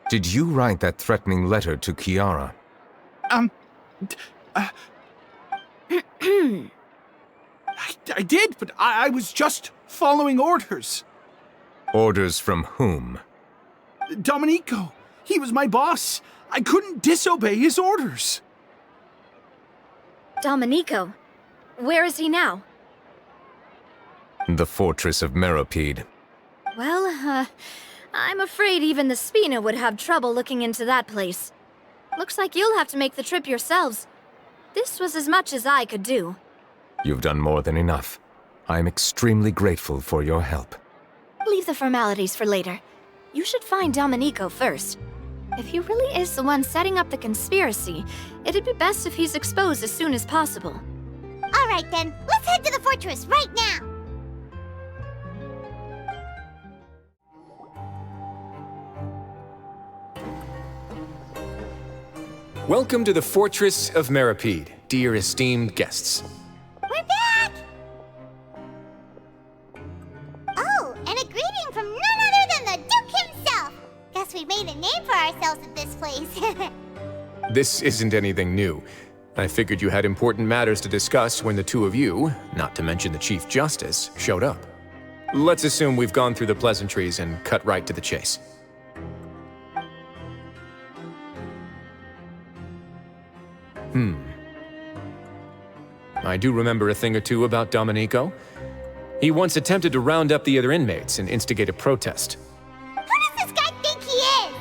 Did you write that threatening letter to Kiara? I did, but I was just following orders. Orders from whom? Domenico. He was my boss. I couldn't disobey his orders. Domenico? Where is he now? The fortress of Meropide. Well, I'm afraid even the Spina would have trouble looking into that place. Looks like you'll have to make the trip yourselves. This was as much as I could do. You've done more than enough. I am extremely grateful for your help. Leave the formalities for later. You should find Domenico first. If he really is the one setting up the conspiracy, it'd be best if he's exposed as soon as possible. All right then, let's head to the fortress right now. Welcome to the Fortress of Meropide, dear esteemed guests. We're back! Oh, and a greeting from none other than the Duke himself! Guess we've made a name for ourselves at this place. This isn't anything new. I figured you had important matters to discuss when the two of you, not to mention the Chief Justice, showed up. Let's assume we've gone through the pleasantries and cut right to the chase. I do remember a thing or two about Domenico. He once attempted to round up the other inmates and instigate a protest. Who does this guy think he is?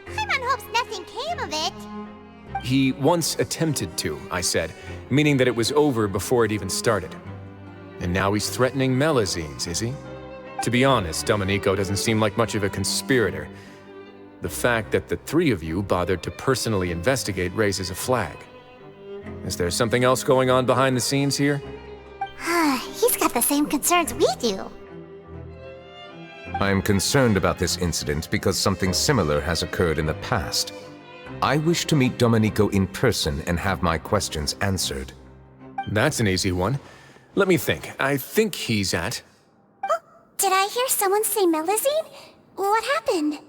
Paimon hopes nothing came of it. He once attempted to, I said, meaning that it was over before it even started. And now he's threatening Melusines, is he? To be honest, Domenico doesn't seem like much of a conspirator. The fact that the three of you bothered to personally investigate raises a flag. Is there something else going on behind the scenes here? He's got the same concerns we do. I am concerned about this incident because something similar has occurred in the past. I wish to meet Domenico in person and have my questions answered. That's an easy one. Let me think. I think he's at... Did I hear someone say Melusine? What happened?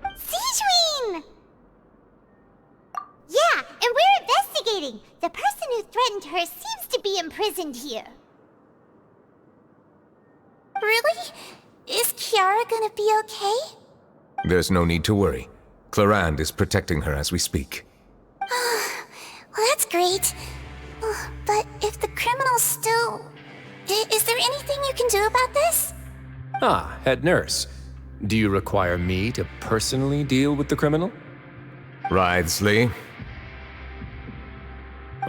Sigewinne! Yeah, and we're investigating. The person who threatened her seems to be imprisoned here. Really? Is Kiara gonna be okay? There's no need to worry. Clarande is protecting her as we speak. Well, that's great. But if the criminal's still... Is there anything you can do about this? Ah, head nurse. Do you require me to personally deal with the criminal? Wriothesley.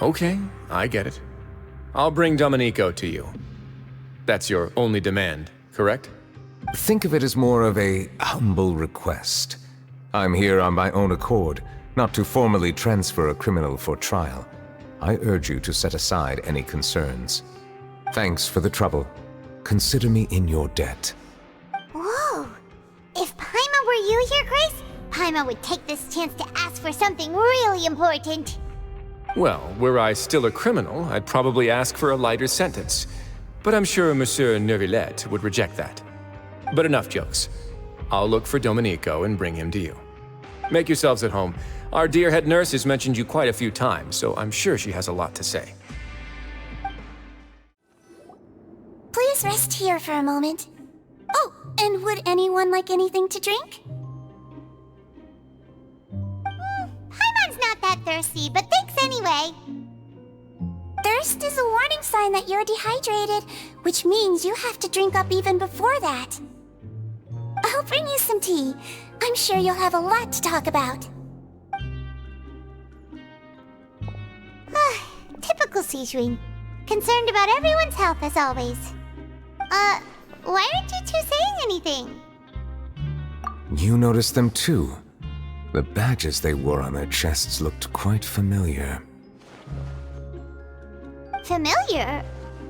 Okay, I get it. I'll bring Domenico to you. That's your only demand, correct? Think of it as more of a humble request. I'm here on my own accord, not to formally transfer a criminal for trial. I urge you to set aside any concerns. Thanks for the trouble. Consider me in your debt. Whoa! If Paimon were you here, Grace, Paimon would take this chance to ask for something really important. Well, were I still a criminal, I'd probably ask for a lighter sentence. But I'm sure Monsieur Neuvillette would reject that. But enough jokes. I'll look for Domenico and bring him to you. Make yourselves at home. Our dear head nurse has mentioned you quite a few times, so I'm sure she has a lot to say. Please rest here for a moment. Oh, and would anyone like anything to drink? Paimon's not that thirsty, but thanks anyway. Thirst is a warning sign that you're dehydrated, which means you have to drink up even before that. I'll bring you some tea. I'm sure you'll have a lot to talk about. Typical Sigewinne. Concerned about everyone's health as always. Why aren't you two saying anything? You noticed them too. The badges they wore on their chests looked quite familiar. Familiar?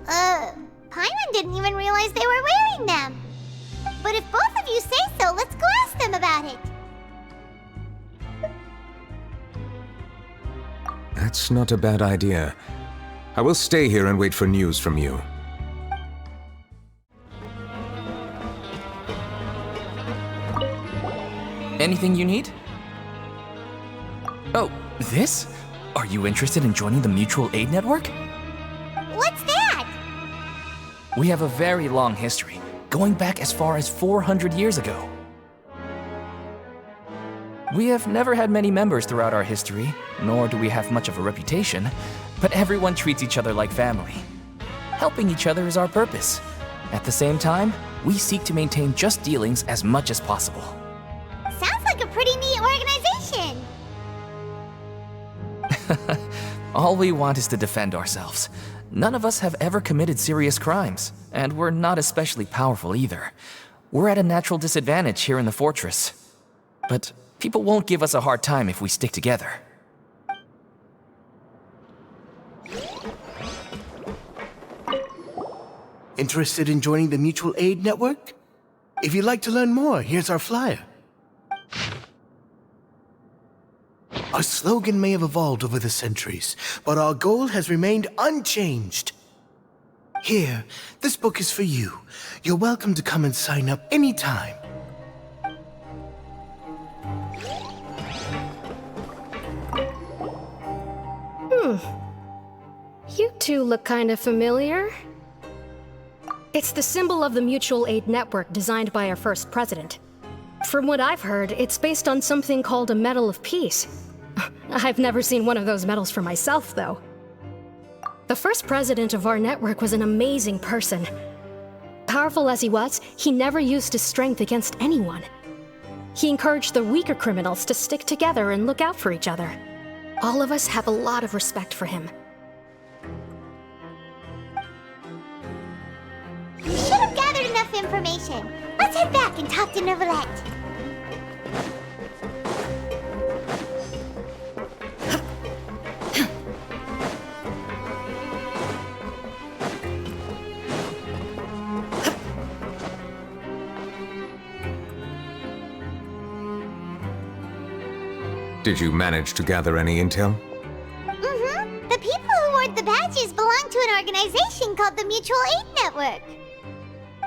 Paimon didn't even realize they were wearing them. But if both of you say so, let's go ask them about it. That's not a bad idea. I will stay here and wait for news from you. Anything you need? Oh, this? Are you interested in joining the Mutual Aid Network? What's that? We have a very long history, going back as far as 400 years ago. We have never had many members throughout our history, nor do we have much of a reputation, but everyone treats each other like family. Helping each other is our purpose. At the same time, we seek to maintain just dealings as much as possible. Sounds like a pretty neat organization. All we want is to defend ourselves. None of us have ever committed serious crimes, and we're not especially powerful either. We're at a natural disadvantage here in the fortress. But people won't give us a hard time if we stick together. Interested in joining the Mutual Aid Network? If you'd like to learn more, here's our flyer. Our slogan may have evolved over the centuries, but our goal has remained unchanged. Here, this book is for you. You're welcome to come and sign up anytime. You two look kind of familiar. It's the symbol of the Mutual Aid Network designed by our first president. From what I've heard, it's based on something called a Medal of Peace. I've never seen one of those medals for myself, though. The first president of our network was an amazing person. Powerful as he was, he never used his strength against anyone. He encouraged the weaker criminals to stick together and look out for each other. All of us have a lot of respect for him. You should have gathered enough information. Let's head back and talk to Neuvillette. Did you manage to gather any intel? Mm-hmm. The people who wore the badges belong to an organization called the Mutual Aid Network.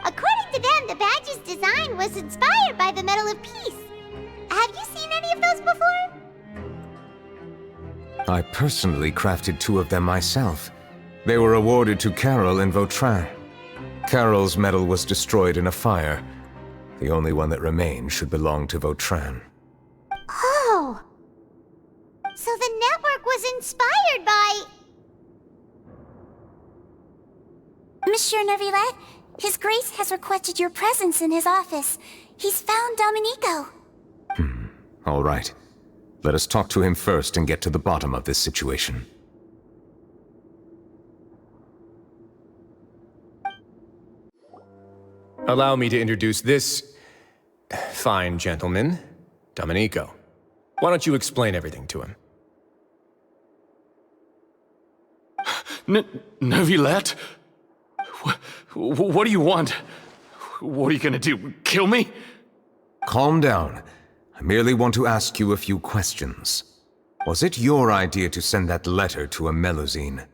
According to them, the badge's design was inspired by the Medal of Peace. Have you seen any of those before? I personally crafted 2 of them myself. They were awarded to Carol and Vautrin. Carol's medal was destroyed in a fire. The only one that remained should belong to Vautrin. Oh! So the network was inspired by... Monsieur Neuvillette, His Grace has requested your presence in his office. He's found Domenico. All right. Let us talk to him first and get to the bottom of this situation. Allow me to introduce this fine gentleman, Domenico. Why don't you explain everything to him? Neuvillette? What do you want? What are you gonna do? Kill me? Calm down. I merely want to ask you a few questions. Was it your idea to send that letter to a Melusine?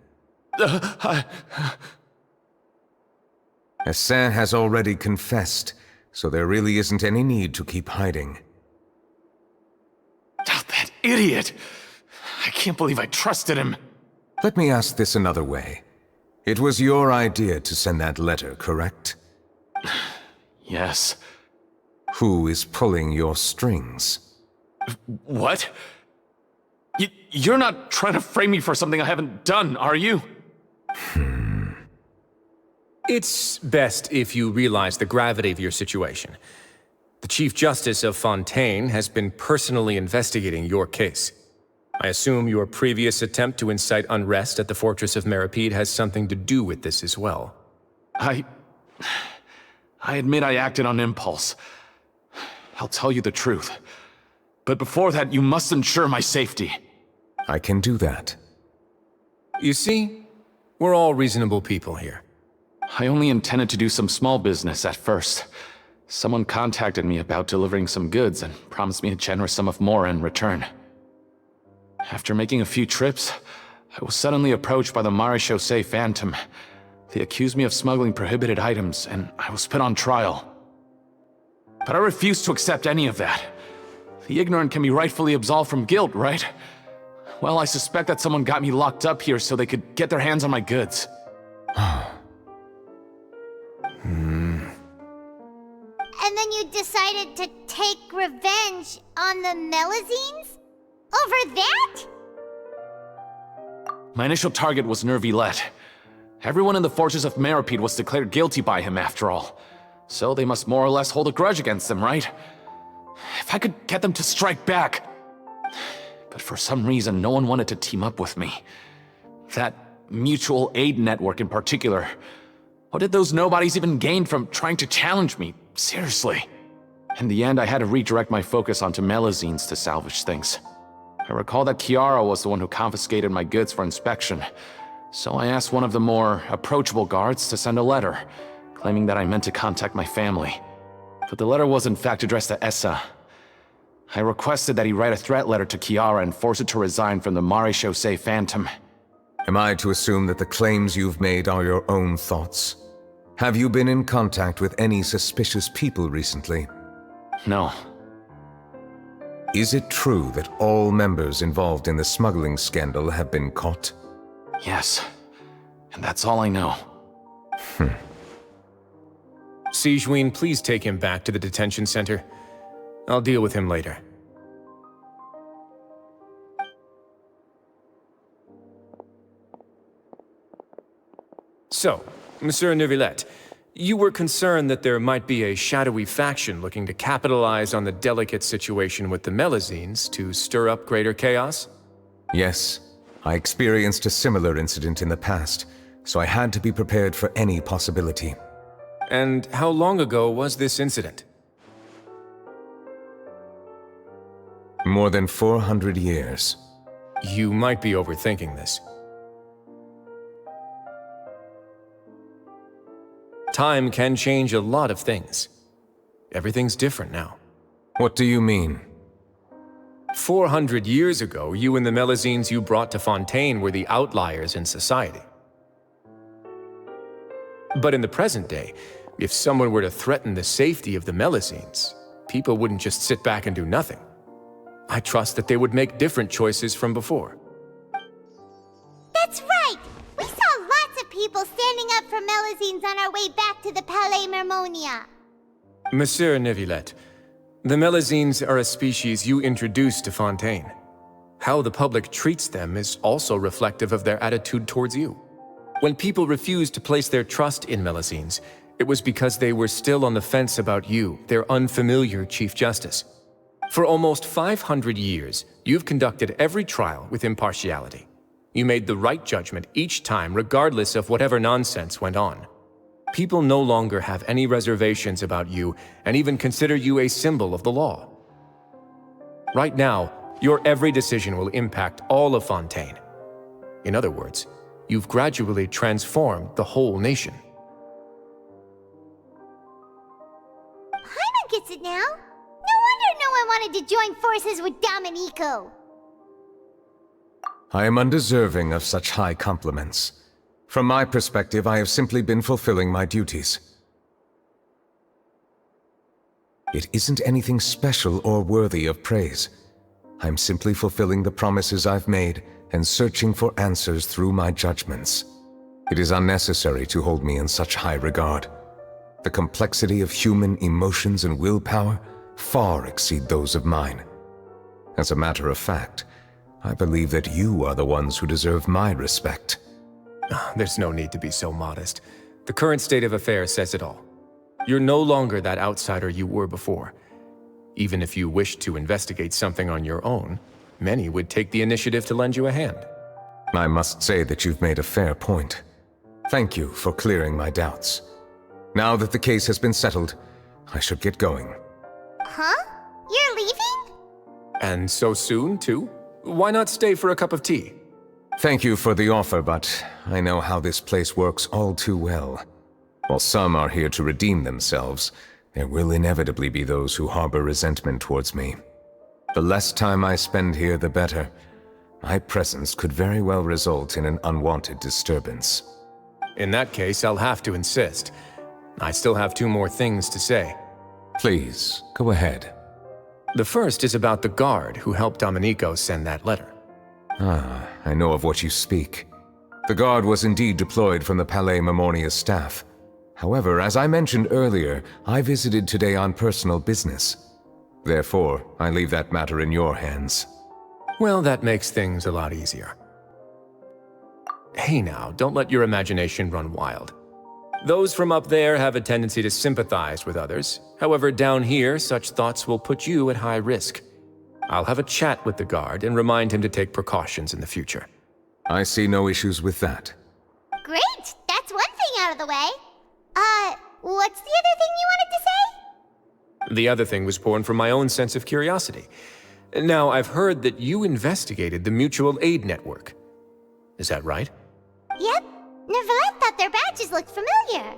Hassan has already confessed, so there really isn't any need to keep hiding. Oh, that idiot! I can't believe I trusted him. Let me ask this another way. It was your idea to send that letter, correct? Yes. Who is pulling your strings? What? You're not trying to frame me for something I haven't done, are you? It's best if you realize the gravity of your situation. The Chief Justice of Fontaine has been personally investigating your case. I assume your previous attempt to incite unrest at the Fortress of Meripede has something to do with this as well. I admit I acted on impulse. I'll tell you the truth. But before that, you must ensure my safety. I can do that. You see, we're all reasonable people here. I only intended to do some small business at first. Someone contacted me about delivering some goods and promised me a generous sum of more in return. After making a few trips, I was suddenly approached by the Marechaussee Phantom. They accused me of smuggling prohibited items, and I was put on trial. But I refused to accept any of that. The ignorant can be rightfully absolved from guilt, right? Well, I suspect that someone got me locked up here so they could get their hands on my goods. And then you decided to take revenge on the Melusines? Over that? My initial target was Neuvillette. Everyone in the Fortress of Meripede was declared guilty by him after all. So they must more or less hold a grudge against him, right? If I could get them to strike back. But for some reason, no one wanted to team up with me. That mutual aid network in particular. What did those nobodies even gain from trying to challenge me? Seriously. In the end, I had to redirect my focus onto Melusines to salvage things. I recall that Chiara was the one who confiscated my goods for inspection, so I asked one of the more approachable guards to send a letter, claiming that I meant to contact my family. But the letter was in fact addressed to Essa. I requested that he write a threat letter to Chiara and force it to resign from the Marechaussee Phantom. Am I to assume that the claims you've made are your own thoughts? Have you been in contact with any suspicious people recently? No. Is it true that all members involved in the smuggling scandal have been caught? Yes. And that's all I know. Sigewinne, please take him back to the detention center. I'll deal with him later. So, Monsieur Neuvillette, you were concerned that there might be a shadowy faction looking to capitalize on the delicate situation with the Melusines to stir up greater chaos? Yes. I experienced a similar incident in the past, so I had to be prepared for any possibility. And how long ago was this incident? More than 400 years. You might be overthinking this. Time can change a lot of things. Everything's different now. What do you mean? 400 years ago, you and the Melusines you brought to Fontaine were the outliers in society. But in the present day, if someone were to threaten the safety of the Melusines, people wouldn't just sit back and do nothing. I trust that they would make different choices from before. That's right! We saw lots of people standing up for Melusines on our way back to the Palais Mermonia. Monsieur Neuvillette, the Melusines are a species you introduced to Fontaine. How the public treats them is also reflective of their attitude towards you. When people refused to place their trust in Melusines, it was because they were still on the fence about you, their unfamiliar Chief Justice. For almost 500 years, you've conducted every trial with impartiality. You made the right judgment each time, regardless of whatever nonsense went on. People no longer have any reservations about you and even consider you a symbol of the law. Right now, your every decision will impact all of Fontaine. In other words, you've gradually transformed the whole nation. Paimon gets it now. No wonder no one wanted to join forces with Domenico. I am undeserving of such high compliments. From my perspective, I have simply been fulfilling my duties. It isn't anything special or worthy of praise. I'm simply fulfilling the promises I've made and searching for answers through my judgments. It is unnecessary to hold me in such high regard. The complexity of human emotions and willpower far exceed those of mine. As a matter of fact, I believe that you are the ones who deserve my respect. There's no need to be so modest. The current state of affairs says it all. You're no longer that outsider you were before. Even if you wished to investigate something on your own, many would take the initiative to lend you a hand. I must say that you've made a fair point. Thank you for clearing my doubts. Now that the case has been settled, I should get going. Huh? You're leaving? And so soon, too? Why not stay for a cup of tea? Thank you for the offer, but I know how this place works all too well. While some are here to redeem themselves, there will inevitably be those who harbor resentment towards me. The less time I spend here, the better. My presence could very well result in an unwanted disturbance. In that case, I'll have to insist. I still have 2 more things to say. Please, go ahead. The first is about the guard who helped Domenico send that letter. Ah, I know of what you speak. The guard was indeed deployed from the Palais Mermonia's staff. However, as I mentioned earlier, I visited today on personal business. Therefore, I leave that matter in your hands. Well, that makes things a lot easier. Hey now, don't let your imagination run wild. Those from up there have a tendency to sympathize with others. However, down here, such thoughts will put you at high risk. I'll have a chat with the guard and remind him to take precautions in the future. I see no issues with that. Great! That's one thing out of the way. What's the other thing you wanted to say? The other thing was born from my own sense of curiosity. Now, I've heard that you investigated the mutual aid network. Is that right? Yep. Neuvillette thought their badges looked familiar.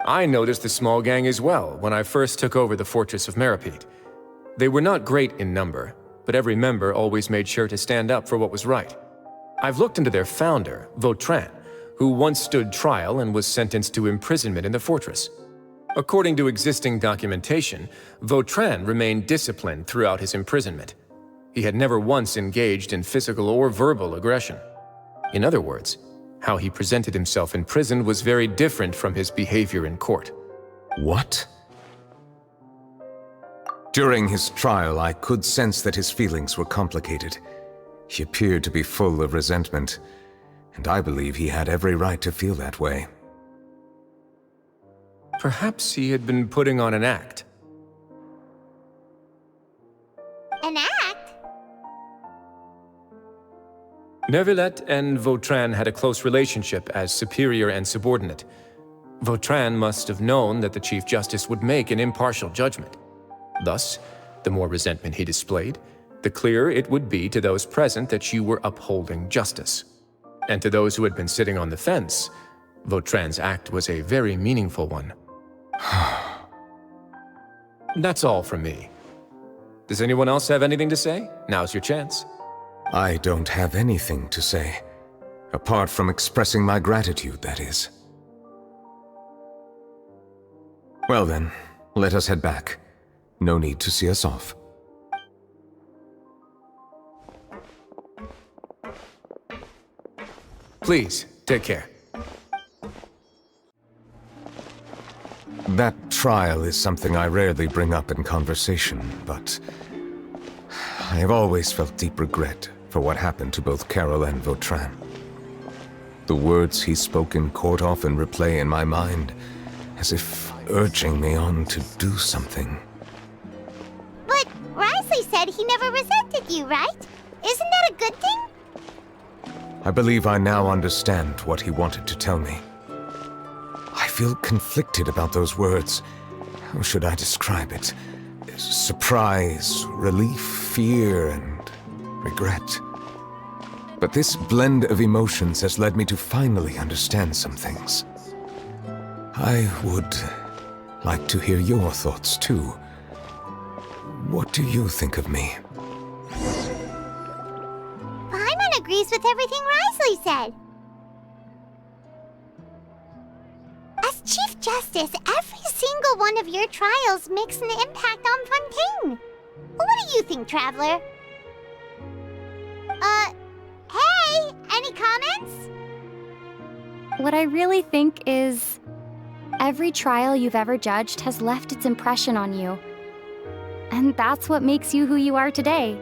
I noticed the small gang as well when I first took over the Fortress of Meripede. They were not great in number, but every member always made sure to stand up for what was right. I've looked into their founder, Vautrin, who once stood trial and was sentenced to imprisonment in the fortress. According to existing documentation, Vautrin remained disciplined throughout his imprisonment. He had never once engaged in physical or verbal aggression. In other words, how he presented himself in prison was very different from his behavior in court. What? During his trial, I could sense that his feelings were complicated. He appeared to be full of resentment, and I believe he had every right to feel that way. Perhaps he had been putting on an act. An act? Neuvillette and Vautrin had a close relationship as superior and subordinate. Vautrin must have known that the Chief Justice would make an impartial judgment. Thus, the more resentment he displayed, the clearer it would be to those present that you were upholding justice. And to those who had been sitting on the fence, Vautrin's act was a very meaningful one. That's all from me. Does anyone else have anything to say? Now's your chance. I don't have anything to say. Apart from expressing my gratitude, that is. Well then, let us head back. No need to see us off. Please, take care. That trial is something I rarely bring up in conversation, but I have always felt deep regret for what happened to both Carol and Vautrin. The words he spoke in court often replay in my mind, as if urging me on to do something. But Risley said he never resented you, right? Isn't that a good thing? I believe I now understand what he wanted to tell me. I feel conflicted about those words. How should I describe it? Surprise, relief, fear, and regret. But this blend of emotions has led me to finally understand some things. I would like to hear your thoughts, too. What do you think of me? Paimon agrees with everything Risley said. As Chief Justice, every single one of your trials makes an impact on Fontaine. What do you think, Traveler? Hey! Any comments? What I really think is, every trial you've ever judged has left its impression on you. And that's what makes you who you are today.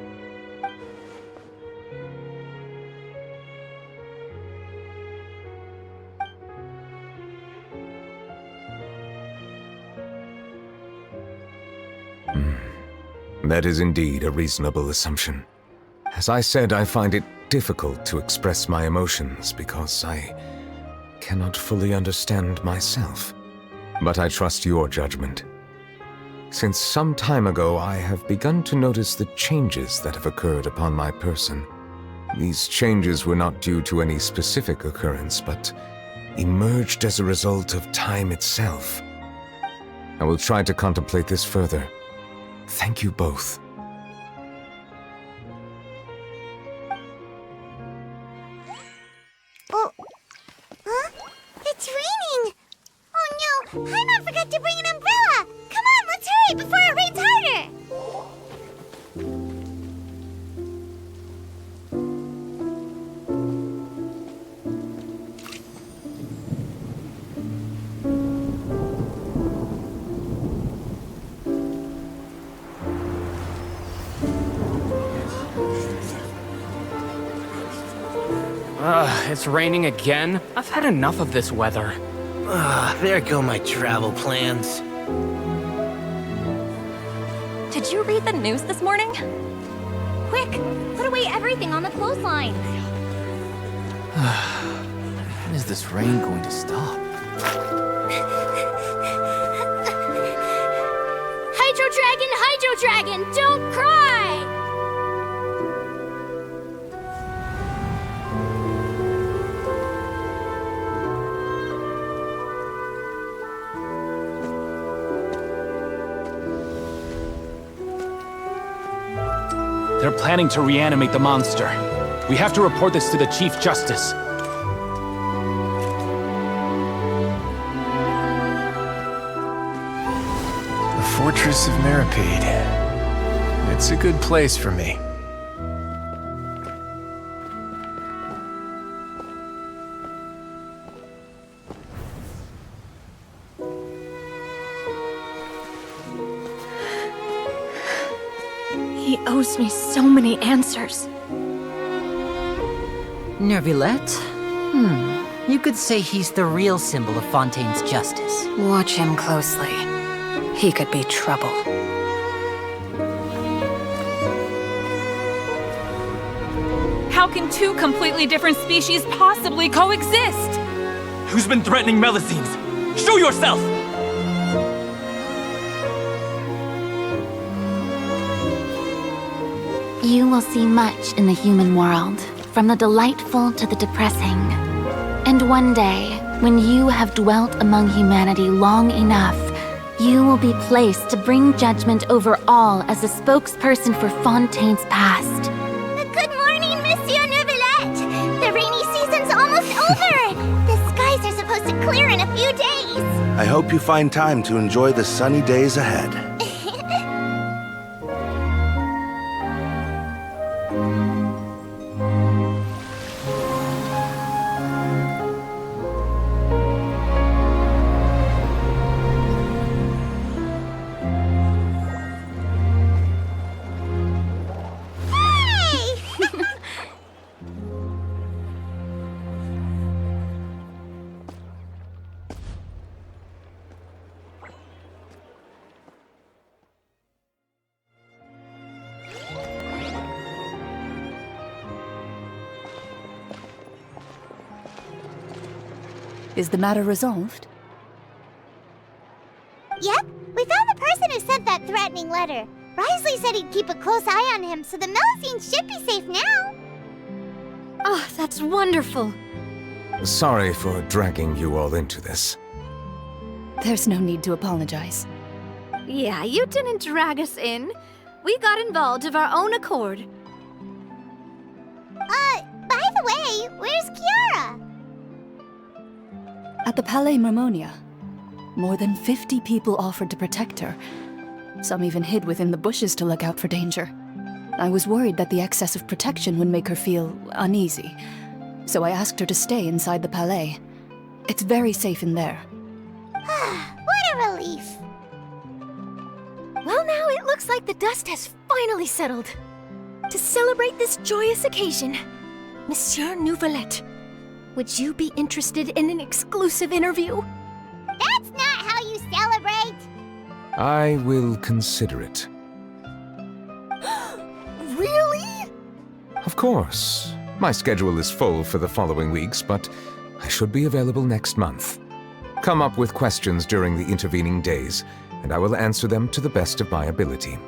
That is indeed a reasonable assumption. As I said, I find it difficult to express my emotions because I cannot fully understand myself. But I trust your judgment. Since some time ago, I have begun to notice the changes that have occurred upon my person. These changes were not due to any specific occurrence, but emerged as a result of time itself. I will try to contemplate this further. Thank you both. Oh, huh? It's raining! Oh no, Paimon forgot to bring an umbrella! Come on, let's hurry before it rains harder! It's raining again? I've had enough of this weather. There go my travel plans. Did you read the news this morning? Quick, put away everything on the clothesline. When is this rain going to stop? Hydro Dragon, don't cry! They're planning to reanimate the monster. We have to report this to the Chief Justice. The Fortress of Meripede. It's a good place for me. He owes me so many answers. Neuvillette? You could say he's the real symbol of Fontaine's justice. Watch him closely. He could be trouble. How can two completely different species possibly coexist? Who's been threatening Melusines? Show yourself! You will see much in the human world, from the delightful to the depressing. And one day, when you have dwelt among humanity long enough, You will be placed to bring judgment over all as a spokesperson for Fontaine's past. Good morning, Monsieur Neuvillette! The rainy season's almost over! The skies are supposed to clear in a few days! I hope you find time to enjoy the sunny days ahead. Is the matter resolved? Yep, we found the person who sent that threatening letter. Risley said he'd keep a close eye on him, so the Melusines should be safe now. Oh, that's wonderful. Sorry for dragging you all into this. There's no need to apologize. Yeah, you didn't drag us in. We got involved of our own accord. By the way, where's Kiara? At the Palais Mermonia, more than 50 people offered to protect her. Some even hid within the bushes to look out for danger. I was worried that the excess of protection would make her feel uneasy, so I asked her to stay inside the Palais. It's very safe in there. What a relief. Well, now it looks like the dust has finally settled. To celebrate this joyous occasion, Monsieur Neuvillette, would you be interested in an exclusive interview? That's not how you celebrate! I will consider it. Really? Of course. My schedule is full for the following weeks, but I should be available next month. Come up with questions during the intervening days, and I will answer them to the best of my ability.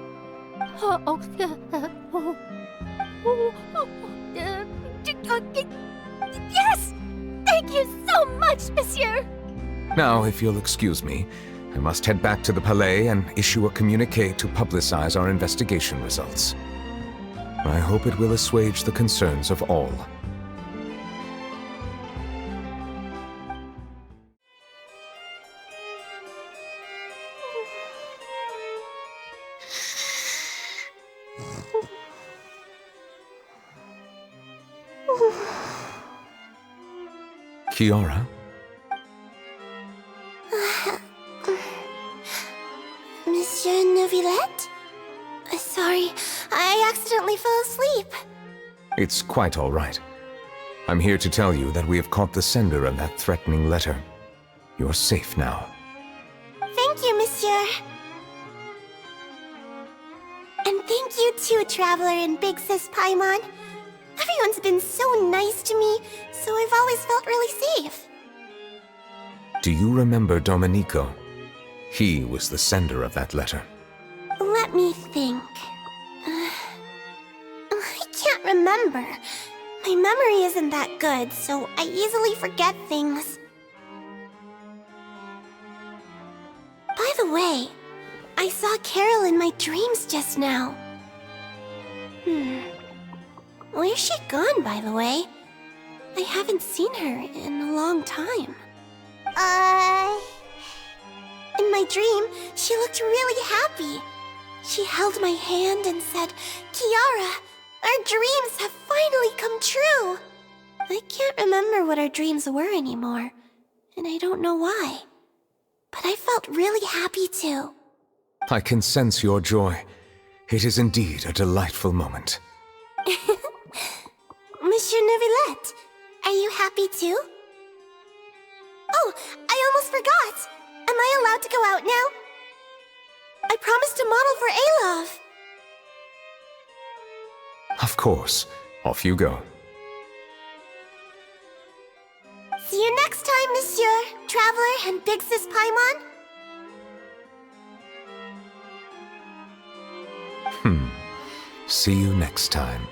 Yes! Thank you so much, Monsieur! Now, if you'll excuse me, I must head back to the Palais and issue a communiqué to publicize our investigation results. I hope it will assuage the concerns of all. Kiara? Monsieur Neuvillette? Sorry, I accidentally fell asleep. It's quite all right. I'm here to tell you that we have caught the sender of that threatening letter. You're safe now. Thank you, Monsieur. And thank you too, Traveler and Big Sis Paimon. Everyone's been so nice to me, so I've always felt really safe. Do you remember Domenico? He was the sender of that letter. Let me think. I can't remember. My memory isn't that good, so I easily forget things. By the way, I saw Carol in my dreams just now. Where's she gone, by the way? I haven't seen her in a long time. In my dream, she looked really happy. She held my hand and said, "Kiara, our dreams have finally come true." I can't remember what our dreams were anymore, and I don't know why. But I felt really happy too. I can sense your joy. It is indeed a delightful moment. Monsieur Neuvillette, are you happy too? Oh, I almost forgot! Am I allowed to go out now? I promised to model for Alov. Of course. Off you go. See you next time, Monsieur, Traveler, and Big Sis Paimon. See you next time.